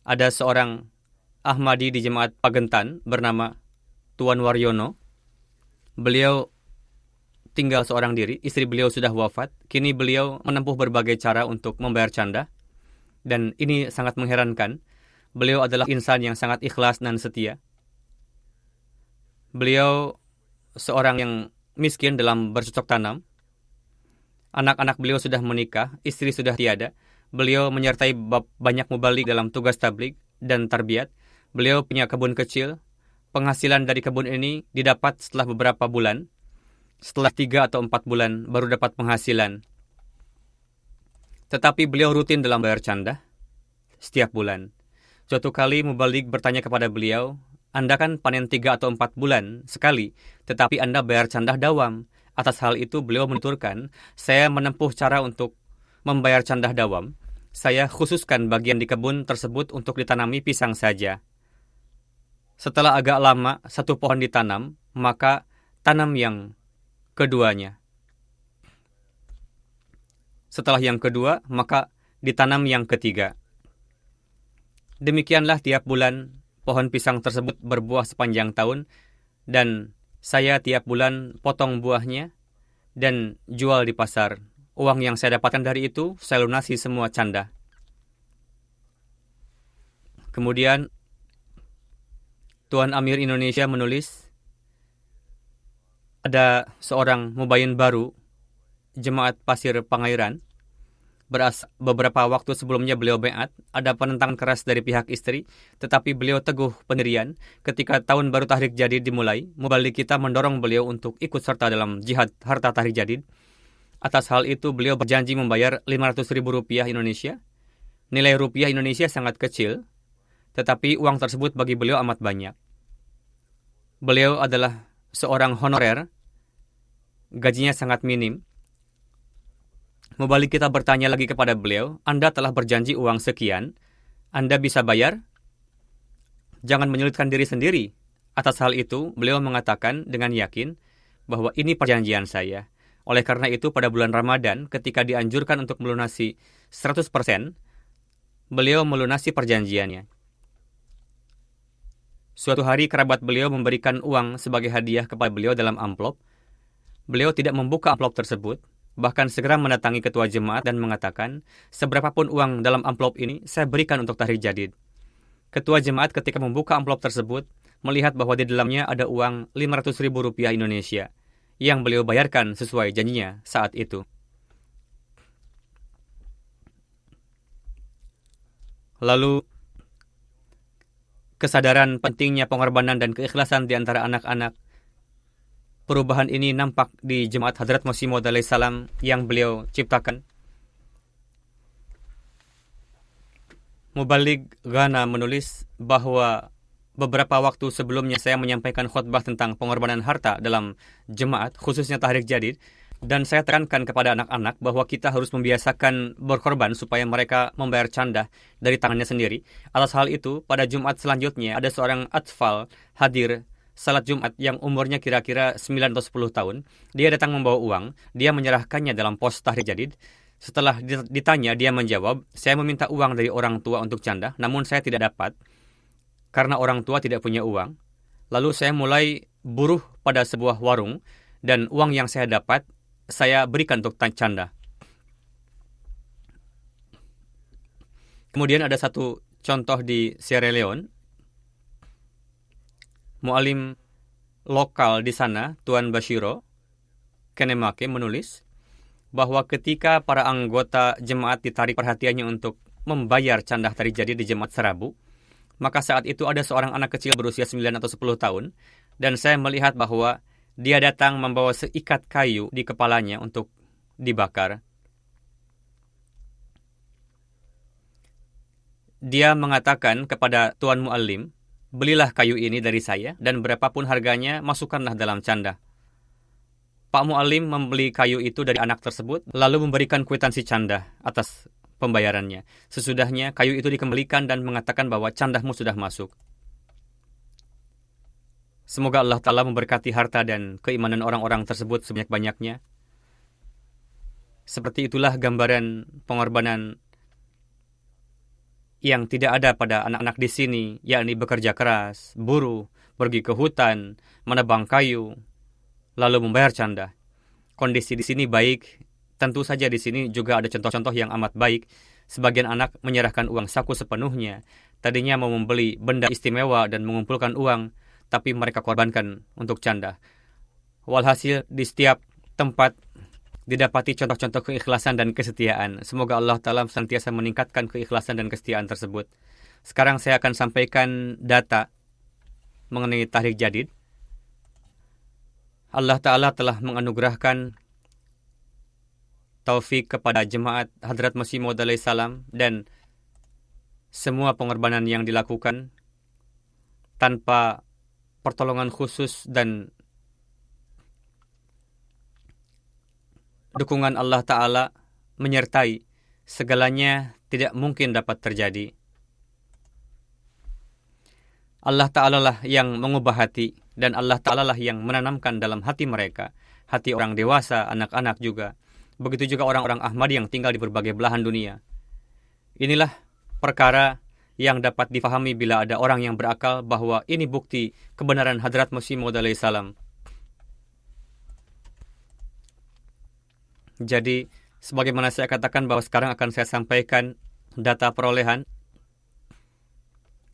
ada seorang Ahmadi di Jemaat Pagentan bernama Tuan Waryono. Beliau tinggal seorang diri, istri beliau sudah wafat. Kini beliau menempuh berbagai cara untuk membayar canda. Dan ini sangat mengherankan. Beliau adalah insan yang sangat ikhlas dan setia. Beliau seorang yang miskin dalam bercocok tanam. Anak-anak beliau sudah menikah, istri sudah tiada. Beliau menyertai banyak mubalik dalam tugas tabligh dan tarbiyat. Beliau punya kebun kecil. Penghasilan dari kebun ini didapat setelah beberapa bulan. Setelah 3 atau 4 bulan baru dapat penghasilan. Tetapi beliau rutin dalam bayar canda setiap bulan. Suatu kali mubalik bertanya kepada beliau, Anda kan panen 3 atau 4 bulan sekali, tetapi Anda bayar canda dawam. Atas hal itu beliau menuturkan, saya menempuh cara untuk membayar canda dawam. Saya khususkan bagian di kebun tersebut untuk ditanami pisang saja. Setelah agak lama satu pohon ditanam, maka tanam yang keduanya. Setelah yang kedua, maka ditanam yang ketiga. Demikianlah tiap bulan pohon pisang tersebut berbuah sepanjang tahun, dan saya tiap bulan potong buahnya dan jual di pasar. Uang yang saya dapatkan dari itu, saya lunasi semua canda. Kemudian, Tuan Amir Indonesia menulis, ada seorang mubayyin baru, Jemaat Pasir Pangairan. Beberapa waktu sebelumnya beliau baiat, ada penentangan keras dari pihak istri, tetapi beliau teguh pendirian. Ketika tahun baru Tahrik Jadid dimulai, mubalik kita mendorong beliau untuk ikut serta dalam jihad harta Tahrik Jadid. Atas hal itu beliau berjanji membayar Rp500.000 Indonesia. Nilai rupiah Indonesia sangat kecil, tetapi uang tersebut bagi beliau amat banyak. Beliau adalah seorang honorer, gajinya sangat minim. Mubalik kita bertanya lagi kepada beliau, Anda telah berjanji uang sekian, Anda bisa bayar? Jangan menyulitkan diri sendiri. Atas hal itu, beliau mengatakan dengan yakin bahwa ini perjanjian saya. Oleh karena itu, pada bulan Ramadan, ketika dianjurkan untuk melunasi 100%, beliau melunasi perjanjiannya. Suatu hari, kerabat beliau memberikan uang sebagai hadiah kepada beliau dalam amplop. Beliau tidak membuka amplop tersebut, bahkan segera mendatangi ketua jemaat dan mengatakan, seberapapun uang dalam amplop ini, saya berikan untuk Tahrik Jadid. Ketua jemaat ketika membuka amplop tersebut, melihat bahwa di dalamnya ada uang Rp500.000 Indonesia, yang beliau bayarkan sesuai janjinya saat itu. Lalu, kesadaran pentingnya pengorbanan dan keikhlasan di antara anak-anak. Perubahan ini nampak di Jemaat Hadrat Masih Maud alaihissalam yang beliau ciptakan. Mubalik Ghana menulis bahwa beberapa waktu sebelumnya saya menyampaikan khutbah tentang pengorbanan harta dalam jemaat, khususnya Tahrik Jadid, dan saya tekankan kepada anak-anak bahwa kita harus membiasakan berkorban supaya mereka membayar canda dari tangannya sendiri. Atas hal itu, pada Jumat selanjutnya ada seorang atfal hadir salat Jumat yang umurnya kira-kira 9 atau 10 tahun. Dia datang membawa uang, dia menyerahkannya dalam pos Tahrik Jadid. Setelah ditanya, dia menjawab, saya meminta uang dari orang tua untuk canda, namun saya tidak dapat, karena orang tua tidak punya uang. Lalu saya mulai buruh pada sebuah warung, dan uang yang saya dapat, saya berikan untuk canda. Kemudian ada satu contoh di Sierra Leone. Mu'alim lokal di sana, Tuan Bashiro Kenemake menulis bahwa ketika para anggota jemaat ditarik perhatiannya untuk membayar canda Tahrik Jadid di jemaat Serabu, maka saat itu ada seorang anak kecil berusia 9 atau 10 tahun, dan saya melihat bahwa dia datang membawa seikat kayu di kepalanya untuk dibakar. Dia mengatakan kepada Tuan Mu'alim, belilah kayu ini dari saya, dan berapapun harganya, masukkanlah dalam canda. Pak Mu'alim membeli kayu itu dari anak tersebut, lalu memberikan kwitansi canda atas pembayarannya. Sesudahnya, kayu itu dikembalikan dan mengatakan bahwa candahmu sudah masuk. Semoga Allah Ta'ala memberkati harta dan keimanan orang-orang tersebut sebanyak-banyaknya. Seperti itulah gambaran pengorbanan yang tidak ada pada anak-anak di sini, yakni bekerja keras, buruh, pergi ke hutan, menebang kayu, lalu membayar canda. Kondisi di sini baik. Tentu saja di sini juga ada contoh-contoh yang amat baik. Sebagian anak menyerahkan uang saku sepenuhnya. Tadinya mau membeli benda istimewa dan mengumpulkan uang, tapi mereka korbankan untuk canda. Walhasil di setiap tempat didapati contoh-contoh keikhlasan dan kesetiaan. Semoga Allah Ta'ala senantiasa meningkatkan keikhlasan dan kesetiaan tersebut. Sekarang saya akan sampaikan data mengenai Tahrik Jadid. Allah Ta'ala telah menganugerahkan taufik kepada jemaat Hadrat Masih Maud alaihi salam, dan semua pengorbanan yang dilakukan tanpa pertolongan khusus dan dukungan Allah Ta'ala menyertai, segalanya tidak mungkin dapat terjadi. Allah Ta'ala lah yang mengubah hati, dan Allah Ta'ala lah yang menanamkan dalam hati mereka, hati orang dewasa, anak-anak juga. Begitu juga orang-orang Ahmadi yang tinggal di berbagai belahan dunia. Inilah perkara yang dapat difahami bila ada orang yang berakal bahwa ini bukti kebenaran Hadrat Masih Maud alaihi salam. Jadi, sebagaimana saya katakan bahwa sekarang akan saya sampaikan data perolehan.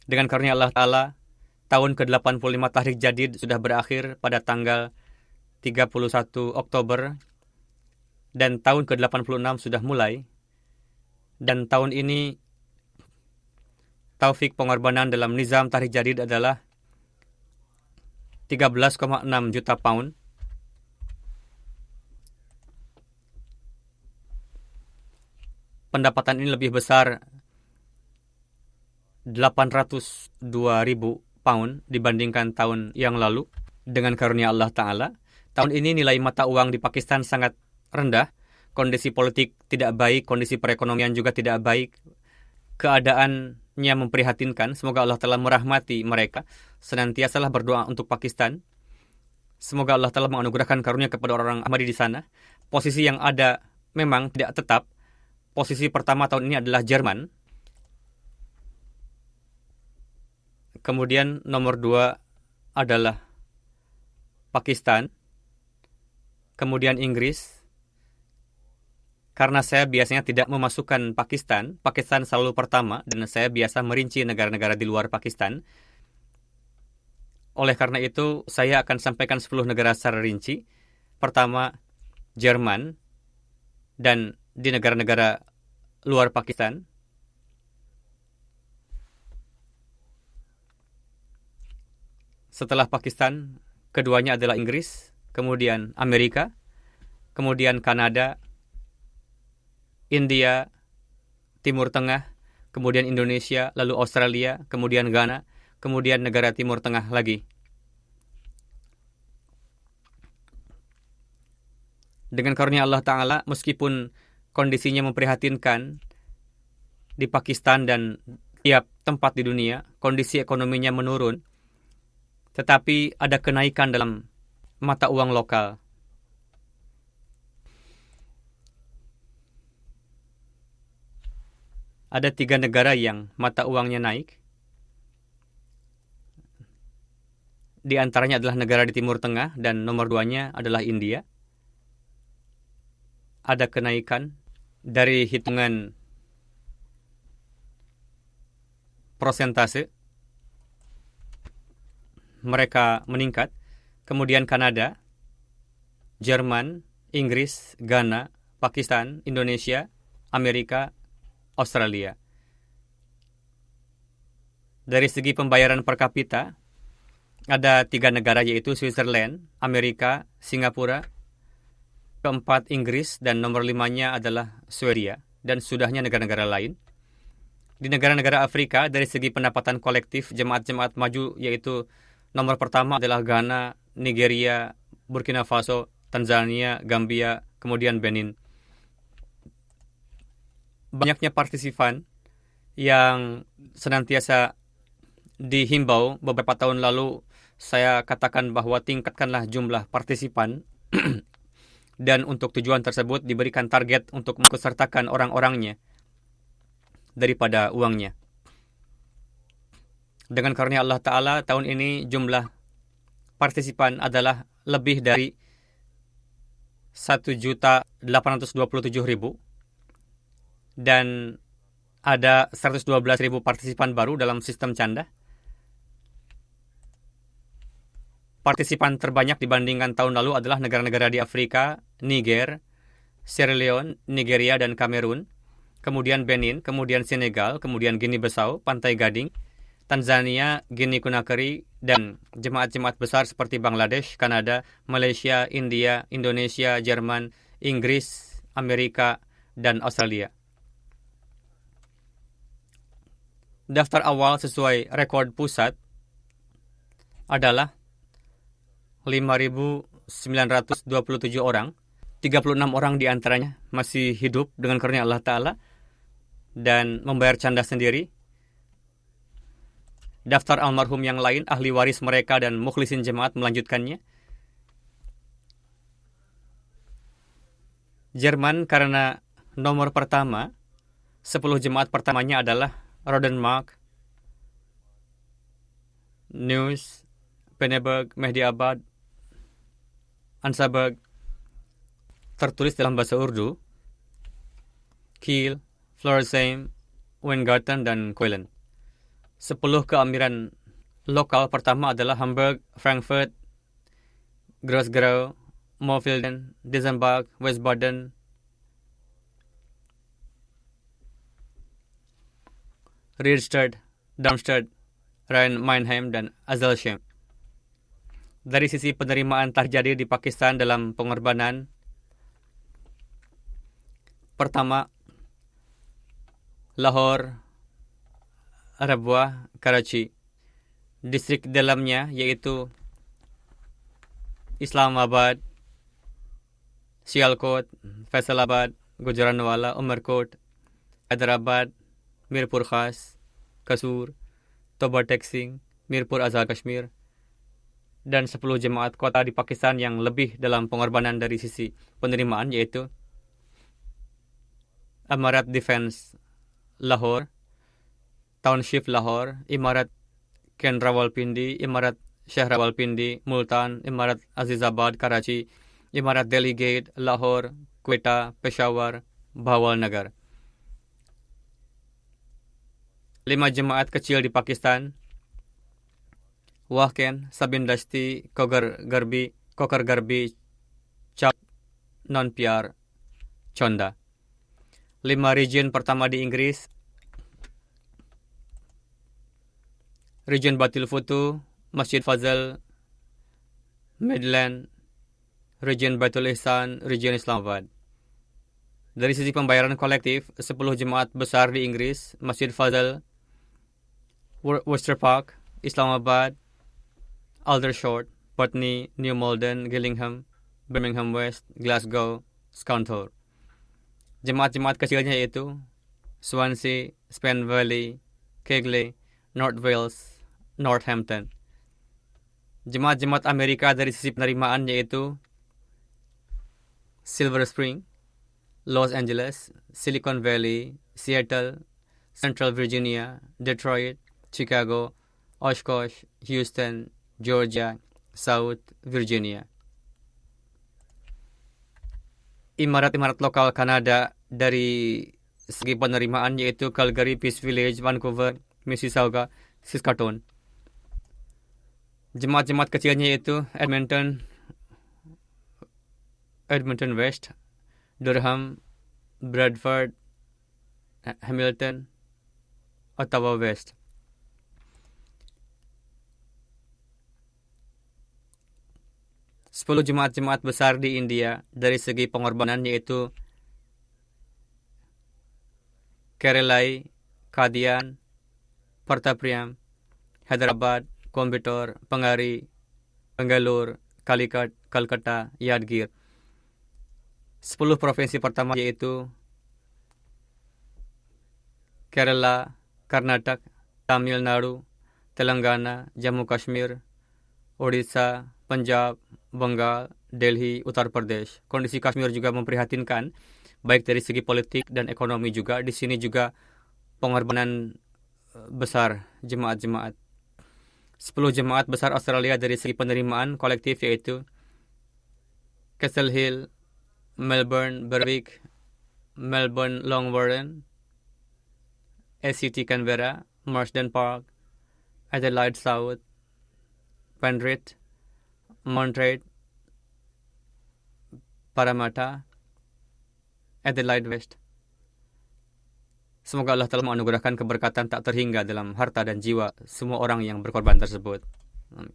Dengan karunia Allah Ta'ala, tahun ke-85 Tahrik Jadid sudah berakhir pada tanggal 31 Oktober. Dan tahun ke-86 sudah mulai. Dan tahun ini taufik pengorbanan dalam nizam Tahrik Jadid adalah 13,6 juta pound. Pendapatan ini lebih besar 802.000 pound dibandingkan tahun yang lalu. Dengan karunia Allah Ta'ala, tahun ini nilai mata uang di Pakistan sangat rendah, kondisi politik tidak baik, kondisi perekonomian juga tidak baik, keadaannya memprihatinkan. Semoga Allah telah merahmati mereka. Senantiasalah berdoa untuk Pakistan. Semoga Allah telah menganugerahkan karunia kepada orang Ahmadi di sana. Posisi yang ada memang tidak tetap. Posisi pertama tahun ini adalah Jerman. Kemudian nomor 2 adalah Pakistan. Kemudian Inggris. Karena saya biasanya tidak memasukkan Pakistan, Pakistan selalu pertama, dan saya biasa merinci negara-negara di luar Pakistan. Oleh karena itu, saya akan sampaikan 10 negara secara rinci. Pertama, Jerman, dan di negara-negara luar Pakistan. Setelah Pakistan, keduanya adalah Inggris, kemudian Amerika, kemudian Kanada, India, Timur Tengah, kemudian Indonesia, lalu Australia, kemudian Ghana, kemudian negara Timur Tengah lagi. Dengan karunia Allah Ta'ala, meskipun kondisinya memprihatinkan di Pakistan dan tiap tempat di dunia, kondisi ekonominya menurun, tetapi ada kenaikan dalam mata uang lokal. Ada 3 negara yang mata uangnya naik. Di antaranya adalah negara di Timur Tengah, dan nomor 2-nya adalah India. Ada kenaikan dari hitungan prosentase. Mereka meningkat. Kemudian Kanada, Jerman, Inggris, Ghana, Pakistan, Indonesia, Amerika, Australia. Dari segi pembayaran per kapita, ada 3 negara yaitu Switzerland, Amerika, Singapura, keempat Inggris, dan nomor 5-nya adalah Swedia, dan sudahnya negara-negara lain. Di negara-negara Afrika, dari segi pendapatan kolektif, jemaat-jemaat maju yaitu nomor pertama adalah Ghana, Nigeria, Burkina Faso, Tanzania, Gambia, kemudian Benin. Banyaknya partisipan yang senantiasa dihimbau beberapa tahun lalu saya katakan bahwa tingkatkanlah jumlah partisipan dan untuk tujuan tersebut diberikan target untuk mengikutsertakan orang-orangnya daripada uangnya. Dengan karunia Allah Ta'ala, tahun ini jumlah partisipan adalah lebih dari 1.827.000 dan ada 112.000 partisipan baru dalam sistem canda. Partisipan terbanyak dibandingkan tahun lalu adalah negara-negara di Afrika, Niger, Sierra Leone, Nigeria, dan Kamerun, kemudian Benin, kemudian Senegal, kemudian Guinea-Bissau, Pantai Gading, Tanzania, Guinea Conakry, dan jemaat-jemaat besar seperti Bangladesh, Kanada, Malaysia, India, Indonesia, Jerman, Inggris, Amerika, dan Australia. Daftar awal sesuai rekod pusat adalah 5.927 orang. 36 orang diantaranya masih hidup dengan karunia Allah Ta'ala dan membayar canda sendiri. Daftar almarhum yang lain, ahli waris mereka dan mukhlisin jemaat melanjutkannya. Jerman karena nomor pertama, 10 jemaat pertamanya adalah Rodenmark, Neuss, Penneberg, Mehdiabad, Ansaberg, tertulis dalam bahasa Urdu, Kiel, Floresheim, Weingarten, dan Keulen. 10 keamiran lokal pertama adalah Hamburg, Frankfurt, Gross-Gerau, Moorvilden, Dizenbach, Wiesbaden, Riedstadt, Darmstadt, Rhein-Main-Heim, dan Aselsheim. Dari sisi penerimaan terjadi di Pakistan dalam pengorbanan, pertama, Lahore, Rabwa, Karachi. Distrik dalamnya yaitu Islamabad, Sialkot, Faisalabad, Gujranwala, Umerkot, Hyderabad, Mirpur Khas, Kasur, Toba Texing, Mirpur Azhar Kashmir, dan 10 jemaat kota di Pakistan yang lebih dalam pengorbanan dari sisi penerimaan yaitu Amarat Defense Lahore, Township Lahore, Imarat Ken Rawalpindi, Imarat Sheikh Rawalpindi, Multan, Imarat Azizabad, Karachi, Imarat Delhi Gate, Lahore, Quetta, Peshawar, Bhawal Nagar. 5 jemaat kecil di Pakistan, Wahken, Sabin Dashti, Kokar Garbi, Chap, Nonpiar, Chonda. 5 region pertama di Inggris, Region Batil Futu, Masjid Fazal, Midland, Region Baitul Ihsan, Region Islamabad. Dari sisi pembayaran kolektif, 10 jemaat besar di Inggris, Masjid Fazal, Worcester Park, Islamabad, Aldershot, Putney, New Malden, Gillingham, Birmingham West, Glasgow, Scunthorpe. Jemaat-jemaat kecilnya yaitu Swansea, Spen Valley, Kegley, North Wales, Northampton. Jemaat-jemaat Amerika dari sisi penerimaan yaitu Silver Spring, Los Angeles, Silicon Valley, Seattle, Central Virginia, Detroit, Chicago, Oshkosh, Houston, Georgia, South Virginia. Imarat-imarat lokal Kanada dari segi penerimaan yaitu Calgary, Peace Village, Vancouver, Mississauga, Saskatoon. Jemaat-jemaat kecilnya yaitu Edmonton West, Durham, Bradford, Hamilton, Ottawa West. Sepuluh jemaat-jemaat besar di India dari segi pengorbanan yaitu Keralai, Kadian, Partapriam, Hyderabad, Coimbatore, Pangari, Bangalore, Calicut, Calcutta, Yadgir. 10 provinsi pertama yaitu Kerala, Karnataka, Tamil Nadu, Telangana, Jammu Kashmir, Odisha, Punjab, Bengal, Delhi, Uttar Pradesh. Kondisi Kashmir juga memprihatinkan, baik dari segi politik dan ekonomi juga. Di sini juga pengorbanan besar jemaat-jemaat. 10 jemaat besar Australia dari segi penerimaan kolektif yaitu Castle Hill, Melbourne, Berwick, Melbourne, Longwarren, ACT Canberra, Marsden Park, Adelaide South, Penrith, Montreat, Parramatta, Adelaide West. Semoga Allah telah menganugerahkan keberkatan tak terhingga dalam harta dan jiwa semua orang yang berkorban tersebut. Amin.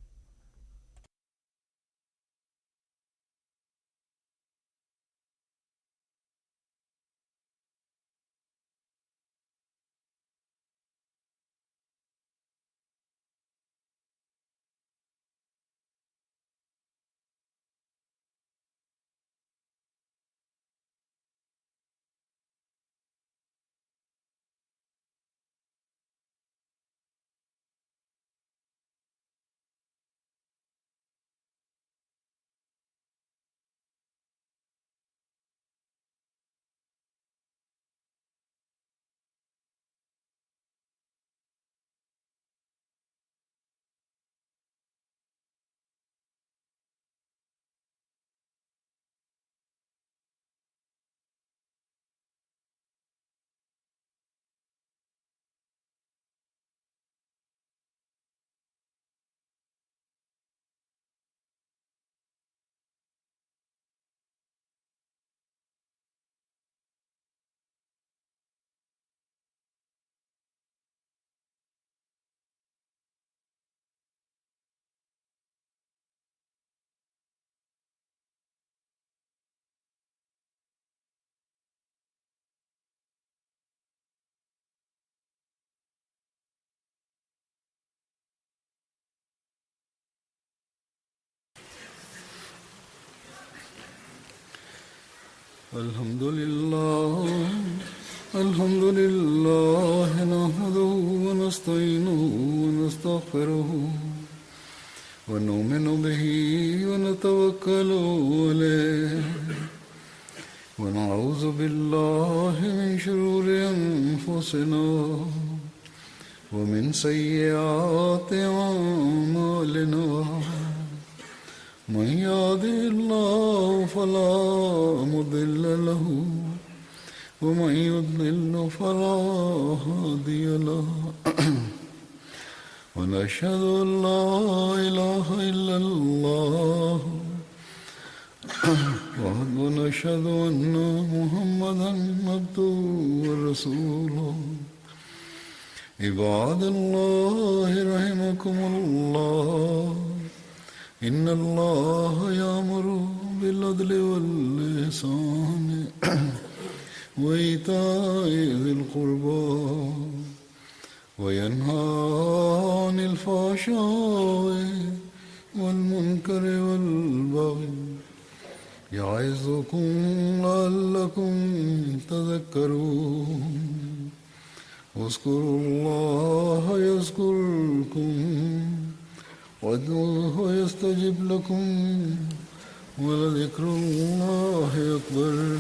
الحمد لله نحمده ونستعينه ونستغفره ونؤمن به ونتوكل عليه ونعوذ بالله من شرور أنفسنا ومن سيئات أعمالنا من يهده الله فلا مضل له ومن يضلل فلا هادي له ونشهد أن لا إله إلا الله ونشهد أن محمدا عبده ورسوله عباد الله رحمكم الله إن الله يأمر بالعدل والإحسان وإيتاء ذي القربى وينهى عن الفحشاء والمنكر والبغي يعظكم لعلكم تذكرون واذكروا الله يذكركم وادعوه يستجب لكم ولذكر الله أكبر